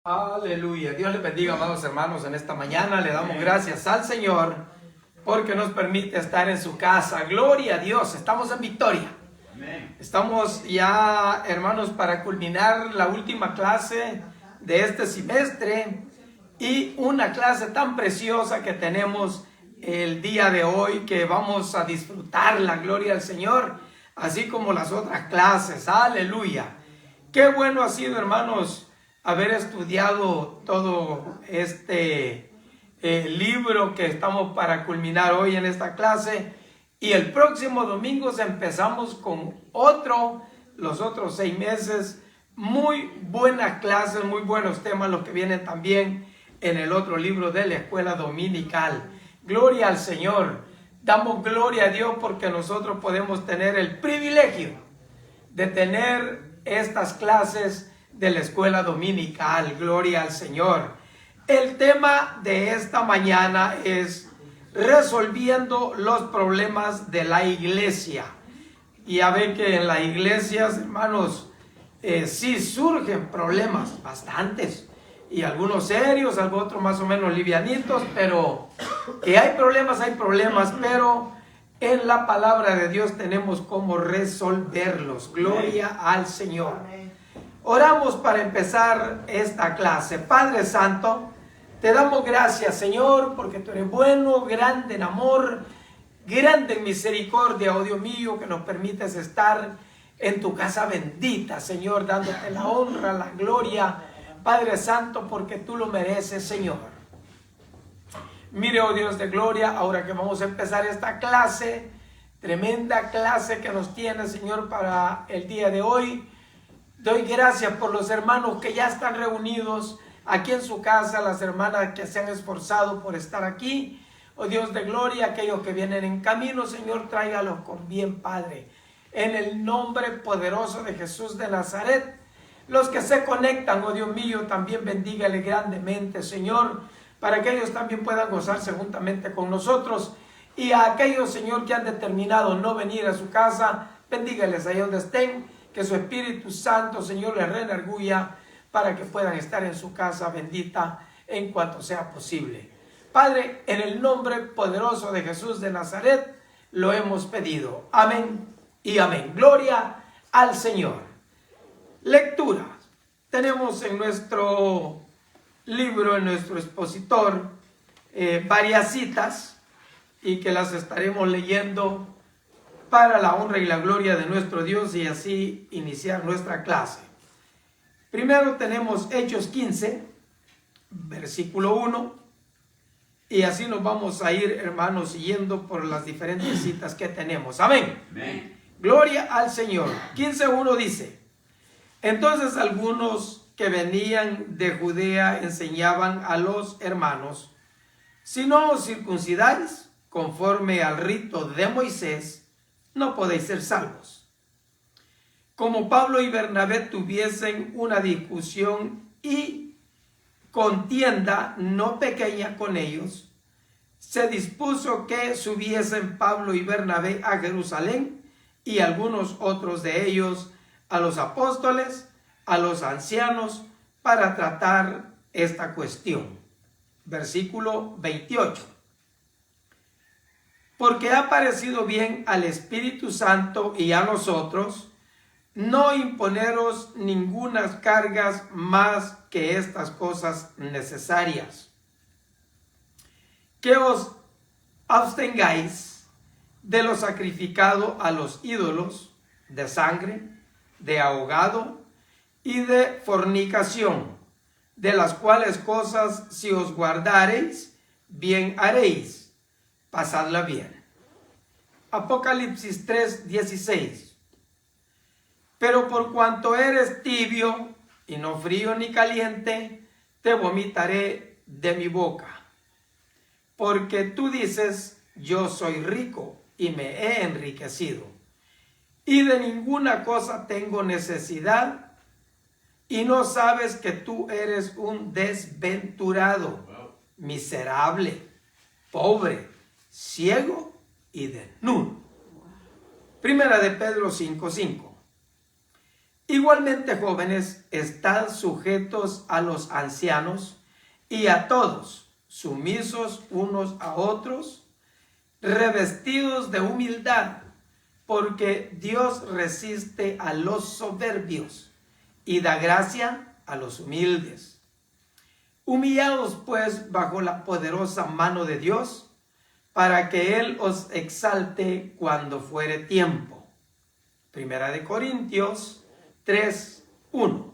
Aleluya. Dios les bendiga, amados hermanos, en esta mañana. Le damos gracias al Señor porque nos permite estar en su casa. Gloria a Dios. Estamos en victoria. Estamos ya, hermanos, para culminar la última clase de este semestre y una clase tan preciosa que tenemos el día de hoy, que vamos a disfrutar la gloria del Señor, así como las otras clases. Aleluya. Qué bueno ha sido, hermanos, haber estudiado todo este libro que estamos para culminar hoy en esta clase, y el próximo domingo empezamos con los otros 6 meses. Muy buenas clases, muy buenos temas los que vienen también en el otro libro de la escuela dominical. Gloria al Señor. Damos gloria a Dios porque nosotros podemos tener el privilegio de tener estas clases de la escuela dominical. Gloria al Señor. El tema de esta mañana es resolviendo los problemas de la iglesia. Y ya ven que en las iglesias, hermanos, sí surgen problemas, bastantes, y algunos serios, otros más o menos livianitos, pero que hay problemas, pero en la palabra de Dios tenemos cómo resolverlos. Gloria al Señor. Oramos para empezar esta clase. Padre Santo, te damos gracias, Señor, porque tú eres bueno, grande en amor, grande en misericordia, oh Dios mío, que nos permites estar en tu casa bendita, Señor, dándote la honra, la gloria, Padre Santo, porque tú lo mereces, Señor. Mire, oh Dios de gloria, ahora que vamos a empezar esta clase, tremenda clase que nos tiene, Señor, para el día de hoy. Doy gracias por los hermanos que ya están reunidos aquí en su casa, las hermanas que se han esforzado por estar aquí. Oh Dios de gloria, aquellos que vienen en camino, Señor, tráigalos con bien, Padre. En el nombre poderoso de Jesús de Nazaret. Los que se conectan, oh Dios mío, también bendígale grandemente, Señor, para que ellos también puedan gozarse juntamente con nosotros. Y a aquellos, Señor, que han determinado no venir a su casa, bendígales ahí donde estén. Que su Espíritu Santo, Señor, les redarguya para que puedan estar en su casa bendita en cuanto sea posible. Padre, en el nombre poderoso de Jesús de Nazaret, lo hemos pedido. Amén y amén. Gloria al Señor. Lectura. Tenemos en nuestro libro, en nuestro expositor, varias citas, y que las estaremos leyendo para la honra y la gloria de nuestro Dios, y así iniciar nuestra clase. Primero tenemos Hechos 15, versículo 1, y así nos vamos a ir, hermanos, siguiendo por las diferentes citas que tenemos. Amén. Amén. Gloria al Señor. 15:1 dice: entonces algunos que venían de Judea enseñaban a los hermanos: si no os circuncidáis conforme al rito de Moisés, no podéis ser salvos. Como Pablo y Bernabé tuviesen una discusión y contienda no pequeña con ellos, se dispuso que subiesen Pablo y Bernabé a Jerusalén, y algunos otros de ellos a los apóstoles, a los ancianos, para tratar esta cuestión. Versículo 28. Porque ha parecido bien al Espíritu Santo y a nosotros no imponeros ningunas cargas más que estas cosas necesarias: que os abstengáis de lo sacrificado a los ídolos, de sangre, de ahogado y de fornicación, de las cuales cosas si os guardareis, bien haréis. Pasadla bien. Apocalipsis 3:16. Pero por cuanto eres tibio y no frío ni caliente, te vomitaré de mi boca. Porque tú dices: yo soy rico y me he enriquecido, y de ninguna cosa tengo necesidad, y no sabes que tú eres un desventurado, miserable, pobre, ciego y desnudo. Primera de Pedro 5:5. Igualmente, jóvenes, estad sujetos a los ancianos y a todos, sumisos unos a otros, revestidos de humildad, porque Dios resiste a los soberbios y da gracia a los humildes. Humillaos pues bajo la poderosa mano de Dios, para que Él os exalte cuando fuere tiempo. Primera de Corintios 3:1.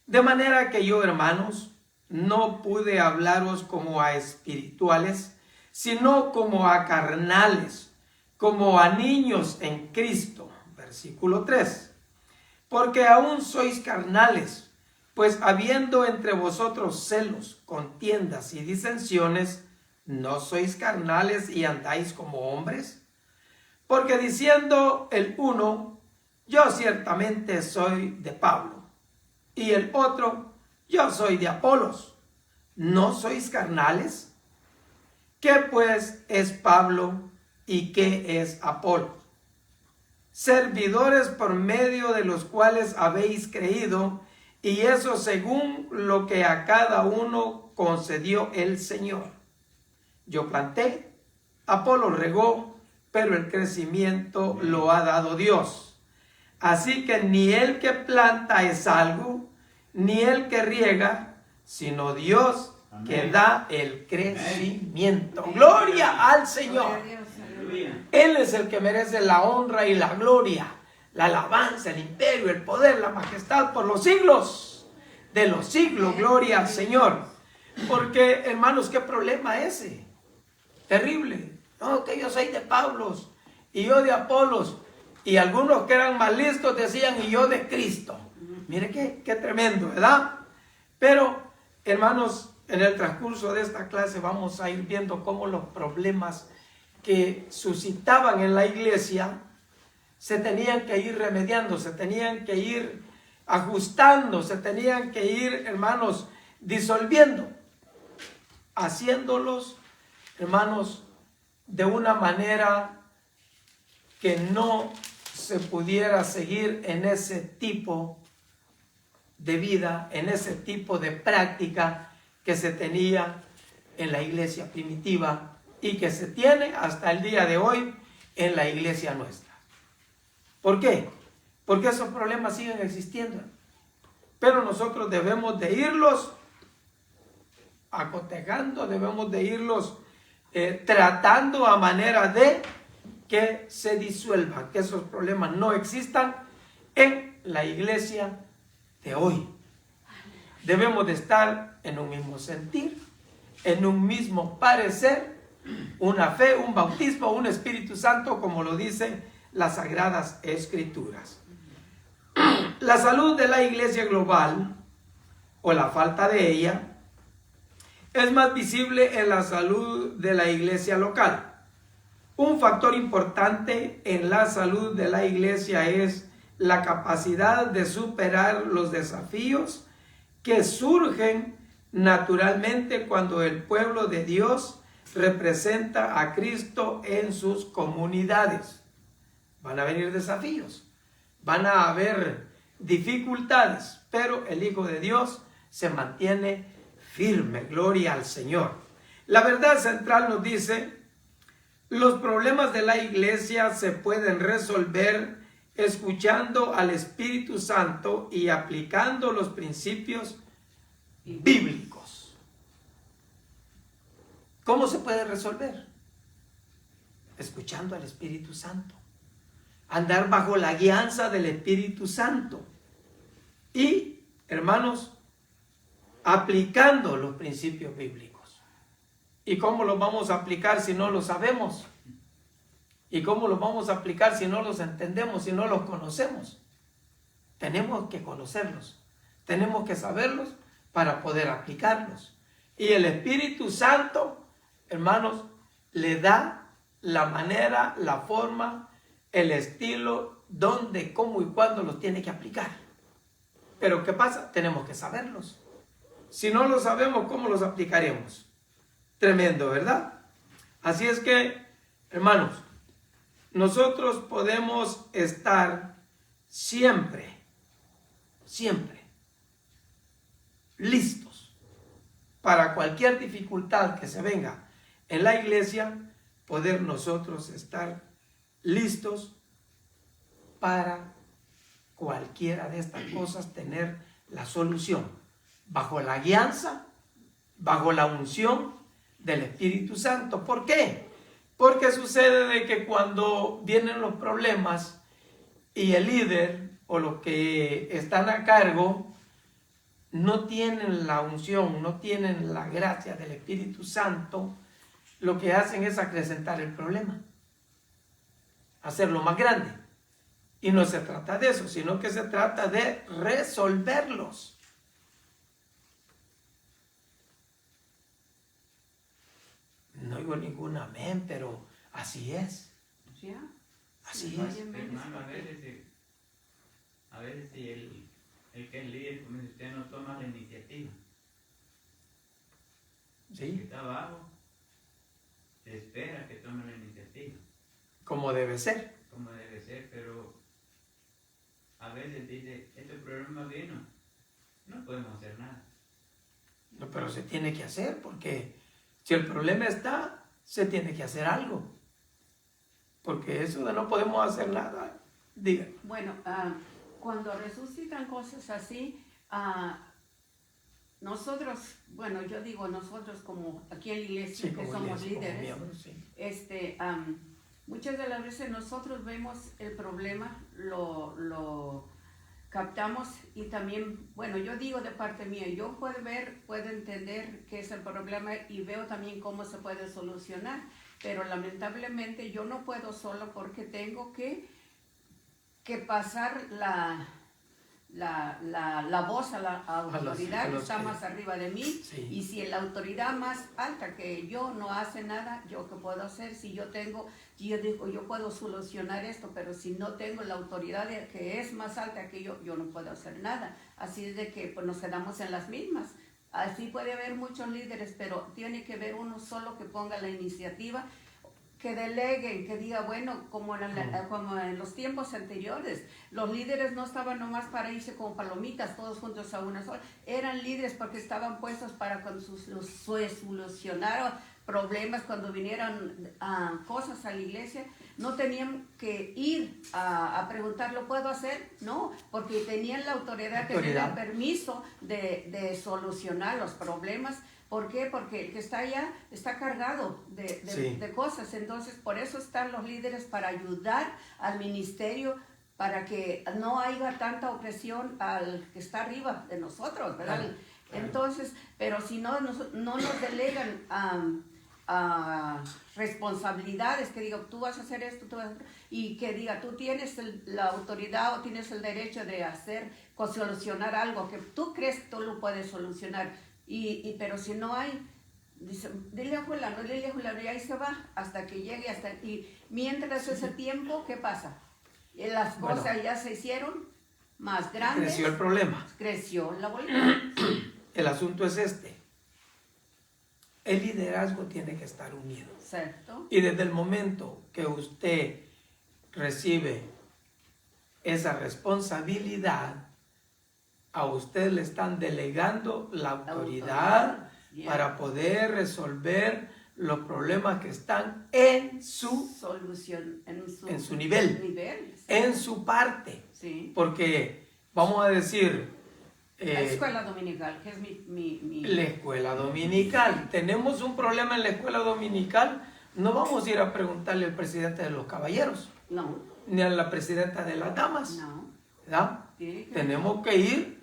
De manera que yo, hermanos, no pude hablaros como a espirituales, sino como a carnales, como a niños en Cristo. Versículo 3. Porque aún sois carnales, pues habiendo entre vosotros celos, contiendas y disensiones, ¿no sois carnales y andáis como hombres? Porque diciendo el uno, yo ciertamente soy de Pablo, y el otro, yo soy de Apolos, ¿no sois carnales? ¿Qué pues es Pablo y qué es Apolo? Servidores por medio de los cuales habéis creído, y eso según lo que a cada uno concedió el Señor. Yo planté, Apolo regó, pero el crecimiento lo ha dado Dios. Así que ni el que planta es algo, ni el que riega, sino Dios que da el crecimiento. Gloria al Señor. Él es el que merece la honra y la gloria, la alabanza, el imperio, el poder, la majestad por los siglos de los siglos. Gloria al Señor. Porque, hermanos, ¿qué problema ese? Terrible. No, que yo soy de Pablos y yo de Apolos. Y algunos que eran más listos decían, y yo de Cristo. Mire qué tremendo, ¿verdad? Pero, hermanos, en el transcurso de esta clase vamos a ir viendo cómo los problemas que suscitaban en la iglesia se tenían que ir remediando, se tenían que ir ajustando, se tenían que ir, hermanos, disolviendo, haciéndolos, hermanos, de una manera que no se pudiera seguir en ese tipo de vida, en ese tipo de práctica que se tenía en la iglesia primitiva y que se tiene hasta el día de hoy en la iglesia nuestra. ¿Por qué? Porque esos problemas siguen existiendo. Pero nosotros debemos de irlos acotejando, debemos de irlos tratando a manera de que se disuelvan, que esos problemas no existan en la iglesia de hoy. Debemos de estar en un mismo sentir, en un mismo parecer, una fe, un bautismo, un Espíritu Santo, como lo dicen las Sagradas Escrituras. La salud de la iglesia global, o la falta de ella, es más visible en la salud de la iglesia local. Un factor importante en la salud de la iglesia es la capacidad de superar los desafíos que surgen naturalmente cuando el pueblo de Dios representa a Cristo en sus comunidades. Van a venir desafíos, van a haber dificultades, pero el Hijo de Dios se mantiene firme. Gloria al Señor. La verdad central nos dice: los problemas de la iglesia se pueden resolver escuchando al Espíritu Santo y aplicando los principios bíblicos. ¿Cómo se puede resolver? Escuchando al Espíritu Santo. Andar bajo la guianza del Espíritu Santo. Y, hermanos, aplicando los principios bíblicos. ¿Y cómo los vamos a aplicar si no los sabemos? ¿Y cómo los vamos a aplicar si no los entendemos, si no los conocemos? Tenemos que conocerlos, tenemos que saberlos para poder aplicarlos. Y el Espíritu Santo, hermanos, le da la manera, la forma, el estilo, dónde, cómo y cuándo los tiene que aplicar. Pero ¿qué pasa? Tenemos que saberlos. Si no los sabemos, ¿cómo los aplicaremos? Tremendo, ¿verdad? Así es que, hermanos, nosotros podemos estar siempre siempre listos para cualquier dificultad que se venga en la iglesia, poder nosotros estar listos para cualquiera de estas cosas, tener la solución bajo la guianza, bajo la unción del Espíritu Santo. ¿Por qué? Porque sucede de que cuando vienen los problemas y el líder o los que están a cargo no tienen la unción, no tienen la gracia del Espíritu Santo, lo que hacen es acrecentar el problema, hacerlo más grande. Y no se trata de eso, sino que se trata de resolverlos. No oigo ningún amén, pero así es. ¿Ya? Así Sí, es. Hermano, a veces si el que es líder, como si usted no toma la iniciativa, el que Sí, está abajo, se espera que tome la iniciativa, como debe ser. como debe ser, pero a veces dice, este problema vino, no podemos hacer nada. No, pero se tiene que hacer, porque si el problema está, se tiene que hacer algo. Porque eso de no podemos hacer nada, diga. Bueno, cuando resucitan cosas así, nosotros, bueno, yo digo nosotros como aquí en la iglesia, Sí, que como somos iglesia, como líderes, miembros, sí. muchas de las veces nosotros vemos el problema, lo captamos y también, bueno, yo digo de parte mía, yo puedo ver, puedo entender qué es el problema y veo también cómo se puede solucionar, pero lamentablemente yo no puedo solo porque tengo que pasar la voz a la autoridad que está más arriba de mí. Sí. Y si la autoridad más alta que yo no hace nada, ¿yo qué puedo hacer? Si yo digo, yo puedo solucionar esto, pero si no tengo la autoridad que es más alta que yo no puedo hacer nada. Así es de que pues, nos quedamos en las mismas. Así puede haber muchos líderes, pero tiene que haber uno solo que ponga la iniciativa, que deleguen, que diga, bueno, como en los tiempos anteriores, los líderes no estaban nomás para irse como palomitas todos juntos a una sola, eran líderes porque estaban puestos para solucionar problemas cuando vinieran cosas a la iglesia. No tenían que ir a preguntar, ¿lo puedo hacer? No, porque tenían la autoridad. Tenían el permiso de solucionar los problemas. ¿Por qué? Porque el que está allá está cargado de cosas. Entonces, por eso están los líderes, para ayudar al ministerio, para que no haya tanta opresión al que está arriba de nosotros, ¿verdad? Claro. Entonces, pero si no nos delegan responsabilidades, que diga, tú vas a hacer esto, y que diga, tú tienes la autoridad o tienes el derecho de solucionar algo que tú crees que tú lo puedes solucionar. Pero si no hay, dice, dile a fulano, y ahí se va hasta que llegue, y mientras ese tiempo, ¿qué pasa? Las cosas ya se hicieron más grandes. Creció el problema. Creció la bolita. El asunto es este. El liderazgo tiene que estar unido. Cierto. Y desde el momento que usted recibe esa responsabilidad, a usted le están delegando la autoridad para poder resolver los problemas que están en su solución, en su nivel, sí. en su parte. Sí. Porque vamos a decir, la escuela dominical, que es mi... La escuela dominical. Tenemos un problema en la escuela dominical. No vamos a ir a preguntarle al presidente de los caballeros. No. Ni a la presidenta de las damas. No. ¿Verdad? Tenemos que ir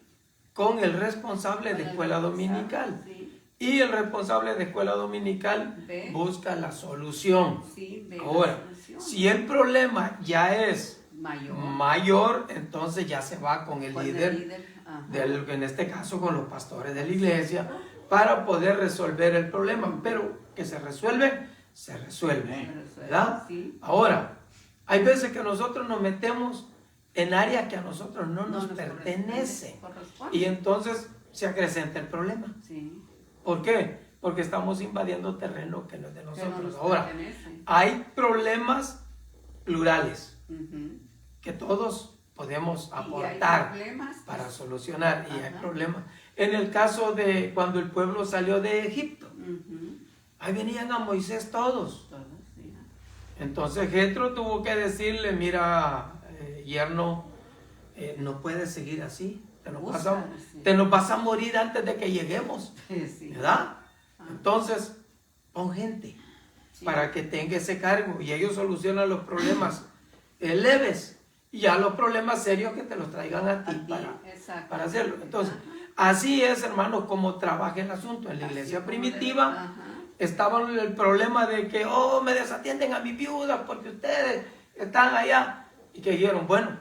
con el responsable de escuela dominical. Sí. Y el responsable de escuela dominical busca la solución. Sí, ahora, si el problema ya es mayor, entonces ya se va con el líder en este caso con los pastores de la iglesia, para poder resolver el problema. Pero que se resuelve, ¿verdad? Sí. Ahora, hay veces que nosotros nos metemos en áreas que a nosotros no nos pertenecen. Y entonces se acrecenta el problema. Sí. ¿Por qué? Porque estamos invadiendo terreno que no es de nosotros. Ahora, pertenece. hay problemas plurales que todos podemos Y hay aportar problemas, pues, para solucionar, y hay ajá. problemas. En el caso de cuando el pueblo salió de Egipto, Ujú. ahí venían a Moisés todos. Todos, sí. Entonces Jetro tuvo que decirle, mira, yerno, no puedes seguir así, Busca, sí. te nos vas a morir antes de que lleguemos, Sí. ¿verdad? Ah. Entonces, pon gente Sí. para que tenga ese cargo y ellos solucionan los problemas leves y ya los problemas serios que te los traigan a ti Aquí, exacto. para hacerlo. Entonces, Ajá. así es, hermano, como trabaja el asunto. En la Así iglesia como primitiva ajá. estaba el problema de que, oh, me desatienden a mi viuda porque ustedes están allá. Y que dijeron, bueno,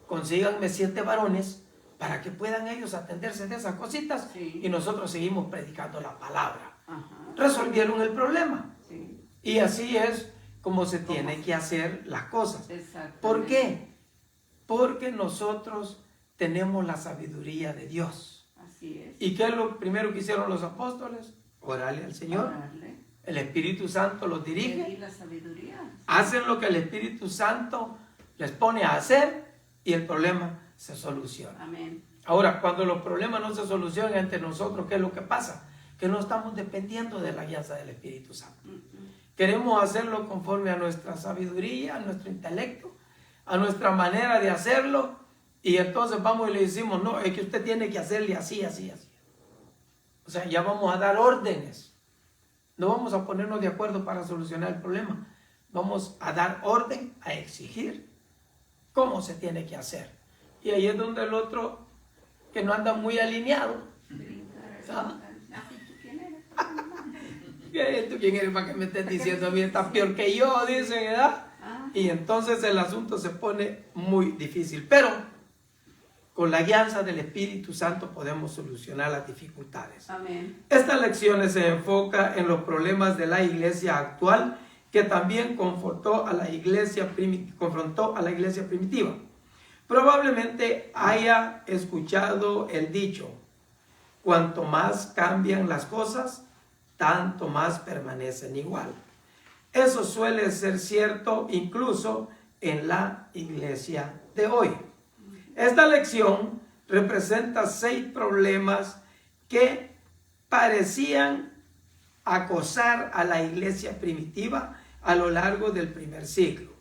consíganme 7 varones para que puedan ellos atenderse de esas cositas, Sí. y nosotros seguimos predicando la palabra. Ajá. Resolvieron el problema. Sí. Y así es como se tiene que hacer las cosas. Exacto. ¿Por qué? Porque nosotros tenemos la sabiduría de Dios. Así es. ¿Y qué es lo primero que hicieron los apóstoles? Orarle al Señor. Orarle. El Espíritu Santo los dirige. Pedir la sabiduría. Hacen lo que el Espíritu Santo les pone a hacer y el problema se soluciona. Amén. Ahora, cuando los problemas no se solucionan entre nosotros, ¿qué es lo que pasa? Que no estamos dependiendo de la guianza del Espíritu Santo. Queremos hacerlo conforme a nuestra sabiduría, a nuestro intelecto, a nuestra manera de hacerlo, y entonces vamos y le decimos, no, es que usted tiene que hacerle así, así, así. O sea, ya vamos a dar órdenes. No vamos a ponernos de acuerdo para solucionar el problema. Vamos a dar orden, a exigir cómo se tiene que hacer. Y ahí es donde el otro, que no anda muy alineado, ¿ah? ¿Tú quién eres? ¿Tú quién eres para que me estés diciendo a mí? Estás peor que yo, dicen, ¿verdad? Ah. Y entonces el asunto se pone muy difícil. Pero con la guianza del Espíritu Santo podemos solucionar las dificultades. Amén. Esta lección se enfoca en los problemas de la iglesia actual, que también confrontó a la iglesia primitiva. Probablemente haya escuchado el dicho, cuanto más cambian las cosas, tanto más permanecen igual. Eso suele ser cierto incluso en la iglesia de hoy. Esta lección representa 6 problemas que parecían acosar a la iglesia primitiva a lo largo del primer siglo.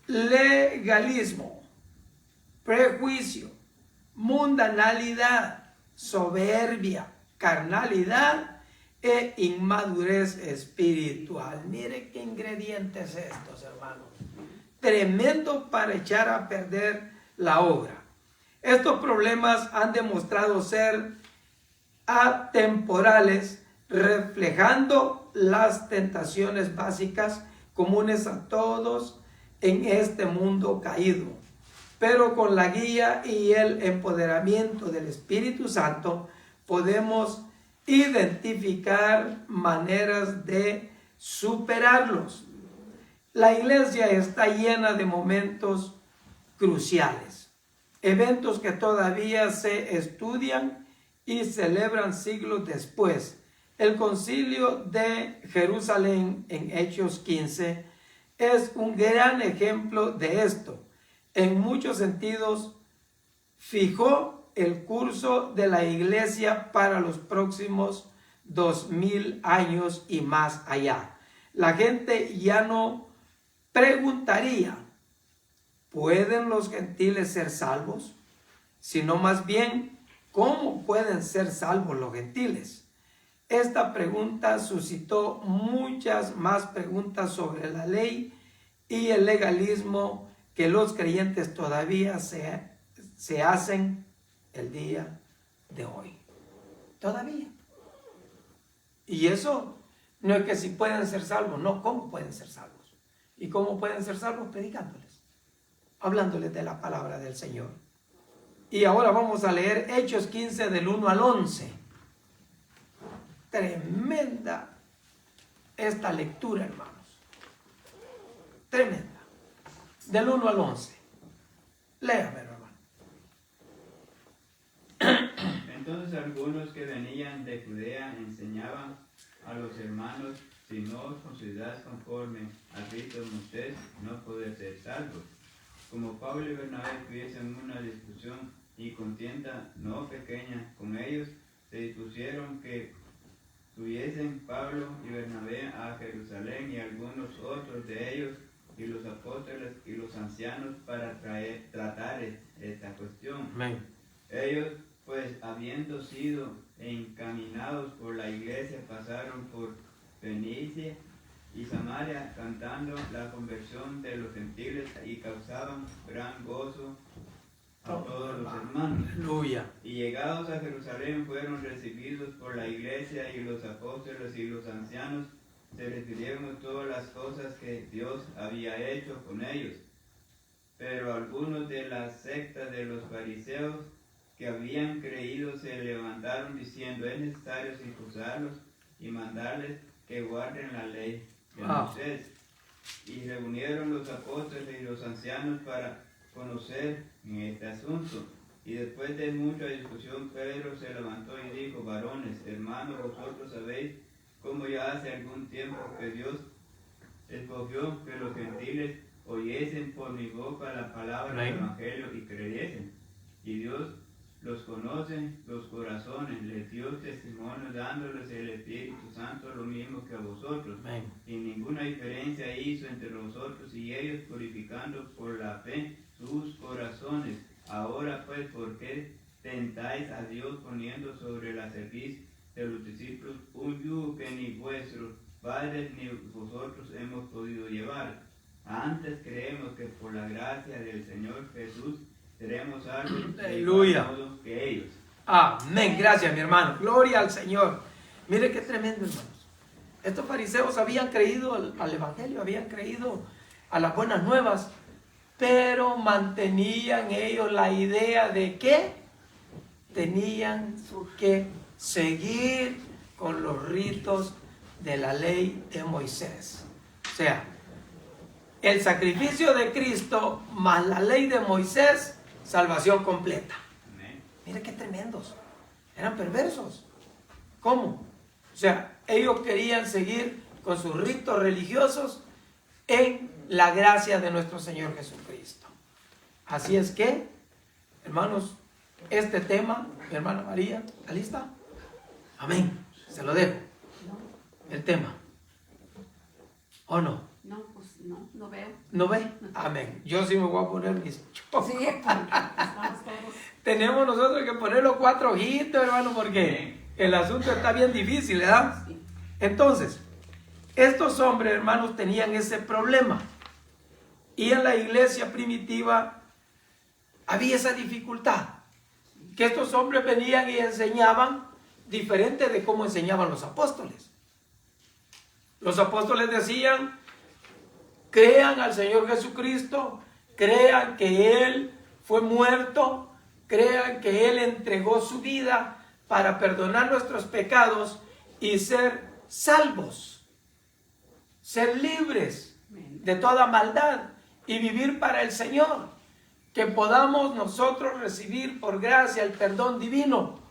Legalismo, prejuicio, mundanalidad, soberbia, carnalidad e inmadurez espiritual. Mire qué ingredientes estos, hermanos. Tremendo para echar a perder la obra. Estos problemas han demostrado ser atemporales, reflejando las tentaciones básicas comunes a todos en este mundo caído. Pero con la guía y el empoderamiento del Espíritu Santo podemos identificar maneras de superarlos. La iglesia está llena de momentos cruciales, eventos que todavía se estudian y celebran siglos después. El Concilio de Jerusalén en Hechos 15 es un gran ejemplo de esto. En muchos sentidos, fijó el curso de la iglesia para los próximos 2000 años y más allá. La gente ya no preguntaría, ¿pueden los gentiles ser salvos? Sino más bien, ¿cómo pueden ser salvos los gentiles? Esta pregunta suscitó muchas más preguntas sobre la ley y el legalismo que los creyentes todavía se hacen el día de hoy. Todavía. Y eso no es que si pueden ser salvos, no, ¿cómo pueden ser salvos? ¿Y cómo pueden ser salvos? Predicándoles, hablándoles de la palabra del Señor. Y ahora vamos a leer Hechos 15 del 1 al 11. Tremenda esta lectura, hermanos. Tremenda. Del 1 al 11. Léame, hermano. Entonces algunos que venían de Judea enseñaban a los hermanos, si no os consideráis conforme al rito de Moisés, no podéis ser salvos. como Pablo y Bernabé tuviesen una discusión y contienda no pequeña con ellos, se dispusieron que subiesen Pablo y Bernabé a Jerusalén y algunos otros de ellos y los apóstoles y los ancianos para tratar esta cuestión. Amén. Ellos, pues, habiendo sido encaminados por la iglesia, pasaron por Fenicia y Samaria, cantando la conversión de los gentiles, y causaban gran gozo a todos los hermanos. Aleluya. Y llegados a Jerusalén fueron recibidos por la iglesia, y los apóstoles y los ancianos se refirieron a todas las cosas que Dios había hecho con ellos. Pero algunos de la secta de los fariseos que habían creído se levantaron diciendo: es necesario circuncidarlos y mandarles que guarden la ley de Moisés. Y reunieron los apóstoles y los ancianos para conocer en este asunto. Y después de mucha discusión, Pedro se levantó y dijo: varones, hermanos, vosotros sabéis cómo ya hace algún tiempo que Dios escogió que los gentiles oyesen por mi boca la palabra del Evangelio y creyesen. Y Dios los conoce los corazones, les dio testimonio dándoles el Espíritu Santo lo mismo que a vosotros. Amén. Y ninguna diferencia hizo entre vosotros y ellos, purificando por la fe sus corazones. Ahora pues, ¿por qué tentáis a Dios poniendo sobre la cerviz de los discípulos un yugo que ni vuestros padres ni vosotros hemos podido llevar? Antes creemos que por la gracia del Señor Jesús seremos salvos de igual modo que ellos. Amén. Gracias, mi hermano. Gloria al Señor. Mire qué tremendo, hermanos. Estos fariseos habían creído al Evangelio, habían creído a las buenas nuevas, pero mantenían ellos la idea de que tenían que seguir con los ritos de la ley de Moisés. O sea, el sacrificio de Cristo más la ley de Moisés, salvación completa. Amén. Mira qué tremendos. Eran perversos. ¿Cómo? O sea, ellos querían seguir con sus ritos religiosos en la gracia de nuestro Señor Jesucristo. Así es que, hermanos, este tema, mi hermana María, ¿está lista? Amén. Se lo dejo. No, El tema. ¿O no? no, pues no veo. ¿No ve? Amén. Yo sí me voy a poner mis chupos. Sí, estamos todos. Tenemos nosotros que poner los 4 ojitos, hermano, porque el asunto está bien difícil, ¿verdad? Sí. Entonces, estos hombres, hermanos, tenían ese problema. Y en la iglesia primitiva había esa dificultad. Que estos hombres venían y enseñaban diferente de cómo enseñaban los apóstoles. Los apóstoles decían: crean al Señor Jesucristo, crean que Él fue muerto, crean que Él entregó su vida para perdonar nuestros pecados y ser salvos, ser libres de toda maldad y vivir para el Señor, que podamos nosotros recibir por gracia el perdón divino.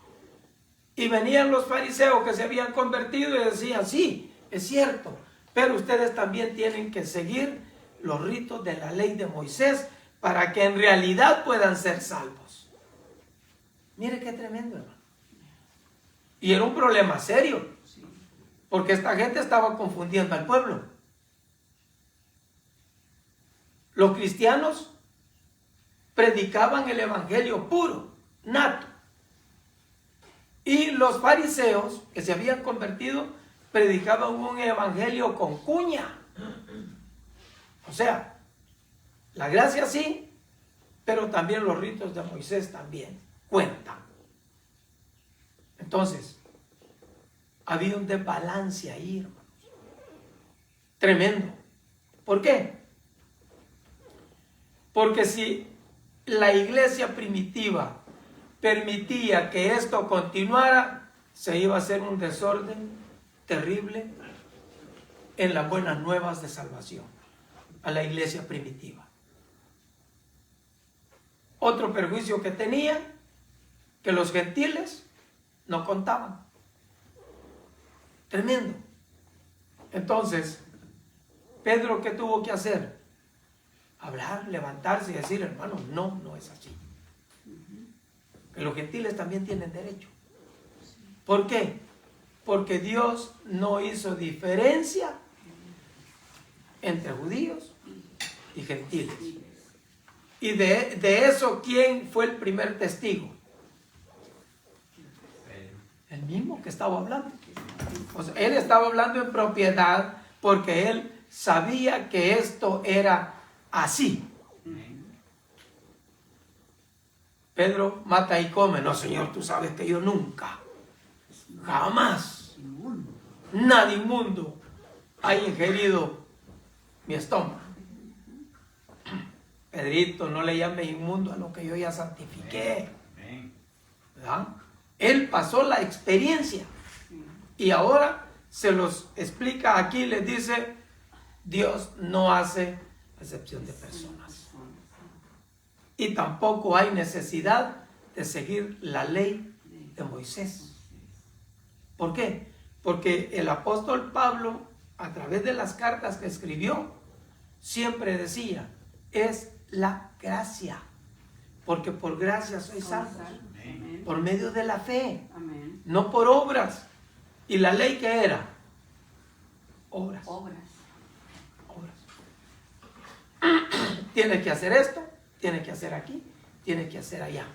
Y venían los fariseos que se habían convertido y decían: sí, es cierto, pero ustedes también tienen que seguir los ritos de la ley de Moisés para que en realidad puedan ser salvos. Mire qué tremendo, hermano. Y era un problema serio, porque esta gente estaba confundiendo al pueblo. Los cristianos predicaban el evangelio puro, nato. Y los fariseos que se habían convertido predicaban un evangelio con cuña. O sea, la gracia sí, pero también los ritos de Moisés también cuentan. Entonces, había un desbalance ahí, hermanos. Tremendo. ¿Por qué? Porque si la iglesia primitiva permitía que esto continuara, se iba a hacer un desorden terrible en las buenas nuevas de salvación a la iglesia primitiva. Otro perjuicio que tenía, que los gentiles no contaban. Tremendo. Entonces, Pedro, ¿qué tuvo que hacer? hablar, levantarse y decir, hermano, no, no es así. Que los gentiles también tienen derecho. ¿Por qué? Porque Dios no hizo diferencia entre judíos y gentiles. Y de eso, ¿quién fue el primer testigo? El mismo que estaba hablando. O sea, él estaba hablando en propiedad porque él sabía que esto era así. Pedro mata y come. No, Señor, tú sabes que yo nunca, jamás, nada inmundo ha ingerido mi estómago. Pedrito, no le llames inmundo a lo que yo ya santifiqué. ¿Verdad? Él pasó la experiencia y ahora se los explica aquí, les dice, Dios no hace excepción de personas. Y tampoco hay necesidad de seguir la ley de Moisés. ¿Por qué? Porque el apóstol Pablo, a través de las cartas que escribió, siempre decía, es la gracia. Porque por gracia sois salvos. Por medio de la fe. Amén. No por obras. ¿Y la ley qué era? Obras. Obras. Tienes que hacer esto, tienes que hacer aquí, tienes que hacer allá.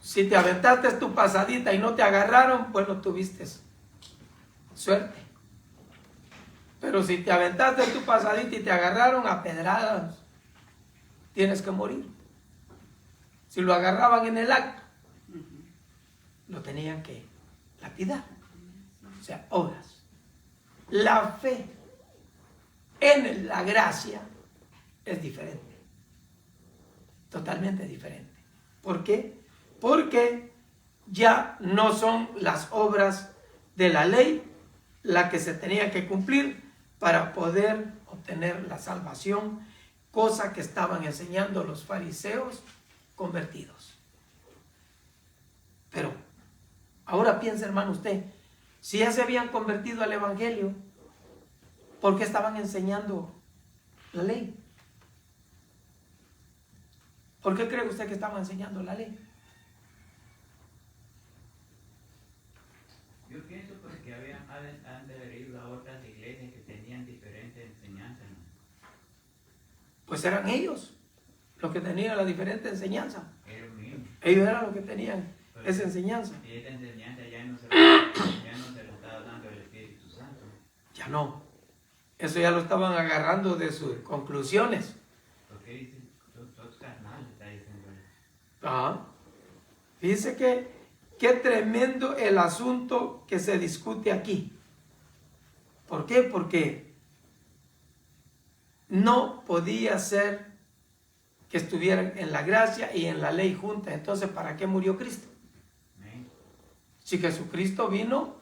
Si te aventaste tu pasadita y no te agarraron, pues no tuviste suerte. Pero si te aventaste tu pasadita y te agarraron a pedradas, tienes que morir. Si lo agarraban en el acto, lo tenían que lapidar. O sea, obras. La fe en la gracia es diferente. Totalmente diferente. ¿Por qué? Porque ya no son las obras de la ley la que se tenía que cumplir para poder obtener la salvación, cosa que estaban enseñando los fariseos convertidos. Pero ahora piensa, hermano, usted, si ya se habían convertido al evangelio, ¿por qué estaban enseñando la ley? ¿Por qué cree usted que estaban enseñando la ley? Yo pienso porque han de haber ido a otras iglesias que tenían diferentes enseñanzas, ¿no? Pues eran ellos los que tenían la diferente enseñanza. Ellos eran los que tenían esa enseñanza. Y esta enseñanza ya no se la estaba dando el Espíritu Santo. Ya no. Eso ya lo estaban agarrando de sus conclusiones. Porque dicen, sos carnal, está diciendo. Fíjense que qué tremendo el asunto que se discute aquí. ¿Por qué? Porque no podía ser que estuvieran en la gracia y en la ley juntas. Entonces, ¿para qué murió Cristo? Si Jesucristo vino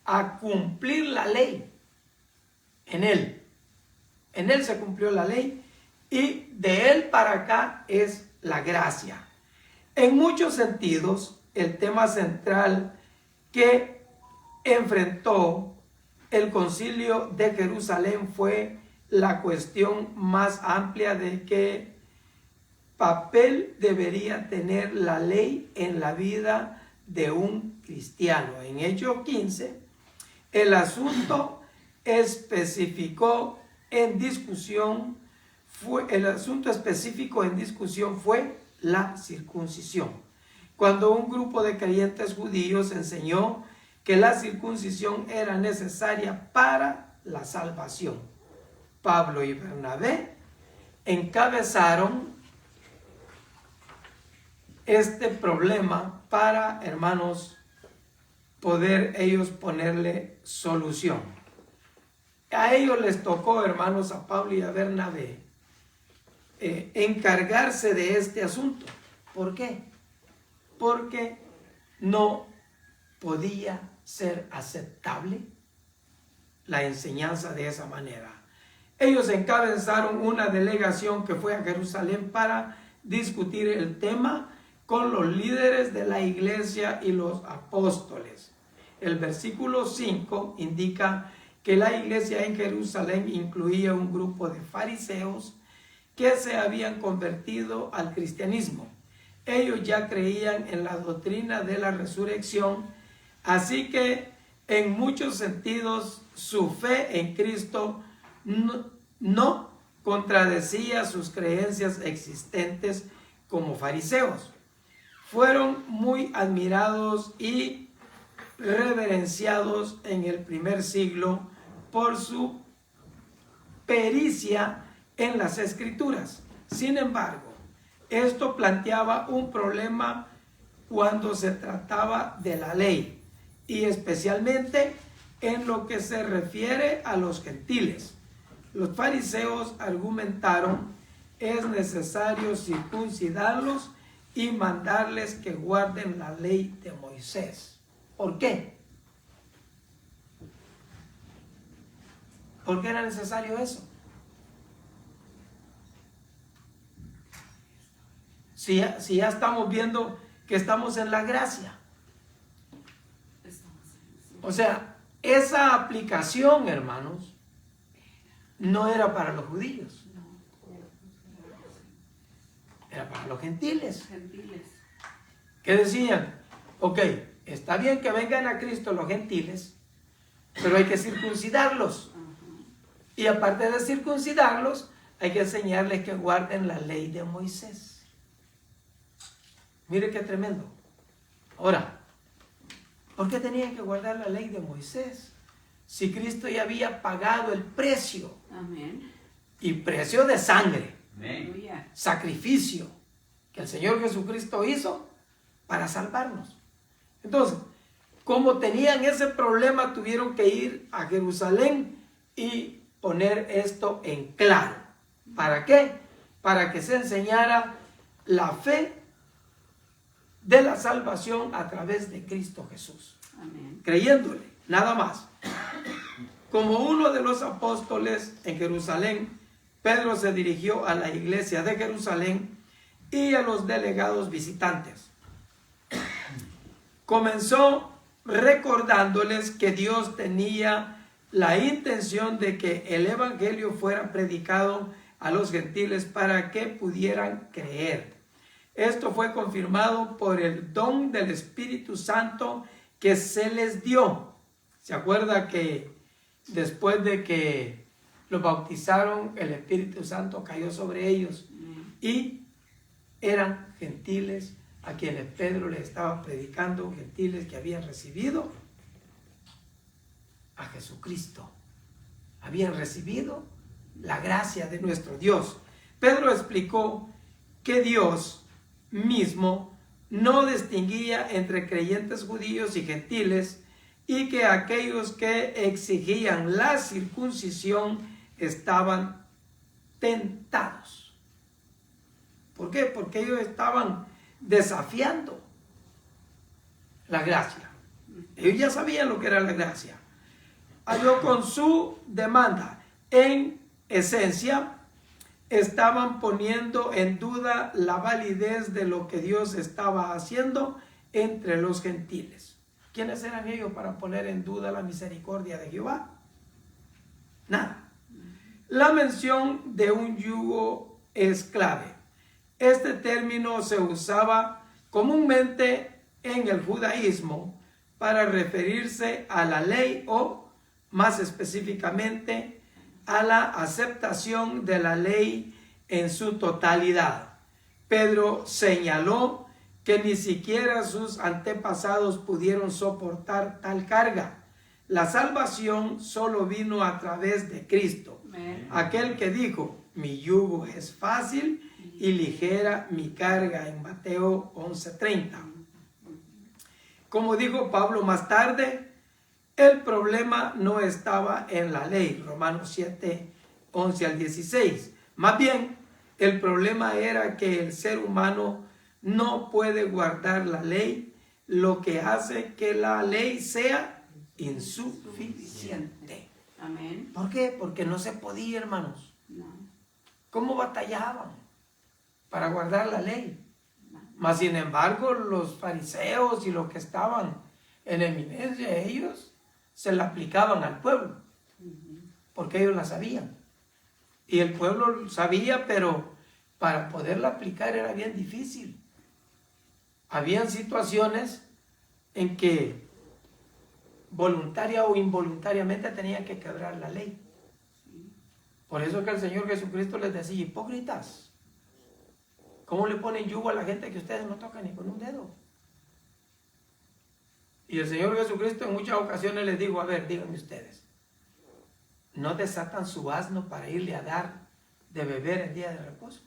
a cumplir la ley en Él se cumplió la ley y de Él para acá es la gracia. En muchos sentidos, el tema central que enfrentó el Concilio de Jerusalén fue la cuestión más amplia de qué papel debería tener la ley en la vida de un cristiano. En Hechos 15, el asunto específico en discusión fue la circuncisión. Cuando un grupo de creyentes judíos enseñó que la circuncisión era necesaria para la salvación, Pablo y Bernabé encabezaron este problema para, hermanos, poder ellos ponerle solución. A ellos les tocó, hermanos, a Pablo y a Bernabé, encargarse de este asunto. ¿Por qué? Porque no podía ser aceptable la enseñanza de esa manera. Ellos encabezaron una delegación que fue a Jerusalén para discutir el tema con los líderes de la iglesia y los apóstoles. El versículo 5 indica que la iglesia en Jerusalén incluía un grupo de fariseos que se habían convertido al cristianismo. Ellos ya creían en la doctrina de la resurrección, así que en muchos sentidos su fe en Cristo no contradecía sus creencias existentes como fariseos. Fueron muy admirados y reverenciados en el primer siglo por su pericia en las Escrituras. Sin embargo, esto planteaba un problema cuando se trataba de la ley, y especialmente en lo que se refiere a los gentiles. Los fariseos argumentaron: es necesario circuncidarlos y mandarles que guarden la ley de Moisés. ¿Por qué? ¿Por qué era necesario eso? Si ya estamos viendo que estamos en la gracia. O sea, esa aplicación, hermanos, no era para los judíos. Era para los gentiles. ¿Qué decían? Ok, está bien que vengan a Cristo los gentiles, pero hay que circuncidarlos. Y aparte de circuncidarlos, hay que enseñarles que guarden la ley de Moisés. Mire qué tremendo. Ahora, ¿por qué tenían que guardar la ley de Moisés? Si Cristo ya había pagado el precio. Amén. Y precio de sangre. Amén. Sacrificio que el Señor Jesucristo hizo para salvarnos. Entonces, como tenían ese problema, tuvieron que ir a Jerusalén y poner esto en claro. ¿Para qué? Para que se enseñara la fe de la salvación a través de Cristo Jesús. Amén. Creyéndole, nada más. Como uno de los apóstoles en Jerusalén, Pedro se dirigió a la iglesia de Jerusalén y a los delegados visitantes. Comenzó recordándoles que Dios tenía la intención de que el evangelio fuera predicado a los gentiles para que pudieran creer. Esto fue confirmado por el don del Espíritu Santo que se les dio. ¿Se acuerda que después de que los bautizaron, el Espíritu Santo cayó sobre ellos? Y eran gentiles a quienes Pedro les estaba predicando, gentiles que habían recibido a Jesucristo. Habían recibido la gracia de nuestro Dios. Pedro explicó que Dios mismo no distinguía entre creyentes judíos y gentiles, y que aquellos que exigían la circuncisión estaban tentados. ¿Por qué? Porque ellos estaban desafiando la gracia. Ellos ya sabían lo que era la gracia. Ellos con su demanda, en esencia, estaban poniendo en duda la validez de lo que Dios estaba haciendo entre los gentiles. ¿Quiénes eran ellos para poner en duda la misericordia de Jehová? Nada. La mención de un yugo es clave. Este término se usaba comúnmente en el judaísmo para referirse a la ley o, más específicamente, a la aceptación de la ley en su totalidad. Pedro señaló que ni siquiera sus antepasados pudieron soportar tal carga. La salvación solo vino a través de Cristo, aquel que dijo: mi yugo es fácil y ligera mi carga, en Mateo 11:30. Como dijo Pablo más tarde, el problema no estaba en la ley, Romanos 7:11 al 16. Más bien, el problema era que el ser humano no puede guardar la ley, lo que hace que la ley sea insuficiente. Amén. ¿Por qué? Porque no se podía, hermanos. No. ¿Cómo batallaban para guardar la ley? Mas, sin embargo, los fariseos y los que estaban en eminencia, ellos se la aplicaban al pueblo. porque ellos la sabían. Y el pueblo sabía, pero para poderla aplicar era bien difícil. Habían situaciones en que voluntaria o involuntariamente tenían que quebrar la ley. Por eso que el Señor Jesucristo les decía, hipócritas, ¿cómo le ponen yugo a la gente que ustedes no tocan ni con un dedo? Y el Señor Jesucristo en muchas ocasiones les dijo, a ver, díganme ustedes, ¿no desatan su asno para irle a dar de beber en día de reposo?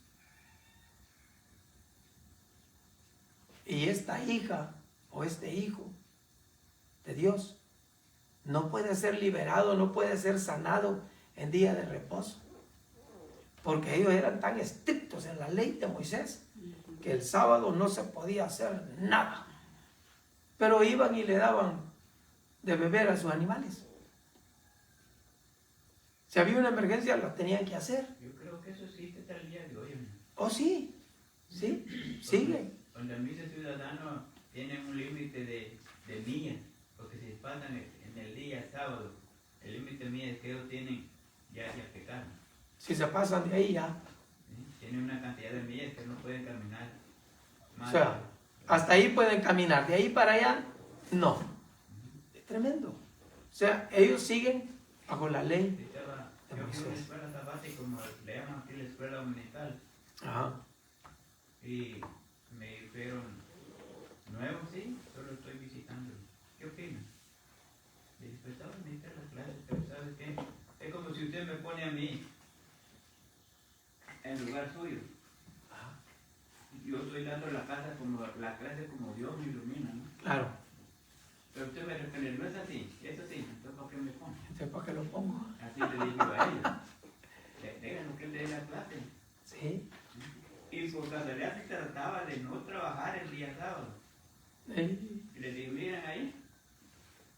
Y esta hija o este hijo de Dios no puede ser liberado, no puede ser sanado en día de reposo, porque ellos eran tan estrictos en la ley de Moisés que el sábado no se podía hacer nada, pero iban y le daban de beber a sus animales. Si había una emergencia, lo tenían que hacer. Yo creo que eso existe hasta el día de hoy, ¿no? Oh, sí, sí, sigue. Cuando mis ciudadanos tienen un límite de millas, porque si pasan en el día sábado, el límite de millas que ellos tienen ya pecaron. Si se pasan de ahí ya. ¿Sí? Tienen una cantidad de millas que no pueden caminar más. O sea, hasta ahí pueden caminar, de ahí para allá, no. Es tremendo. O sea, ellos siguen bajo la ley de Yo fui a una Moisés. escuela sabática, como le llaman aquí la escuela dominical, Ajá. y me dijeron, nuevo sí, solo estoy visitando. ¿Qué opinas? Le dije, pues estaba bonita la clase, pero ¿sabes qué? Es como si usted me pone a mí en lugar suyo. Yo estoy dando la clase como Dios me ilumina, ¿no? Claro. Pero usted me responde, no es así, es así, entonces ¿para qué me pone? Entonces, ¿para qué lo pongo? Así le digo a ellos. Déjenlo que él dé la clase. Sí. Y por casualidad se trataba de no trabajar el día sábado. Y les digo, miren ahí,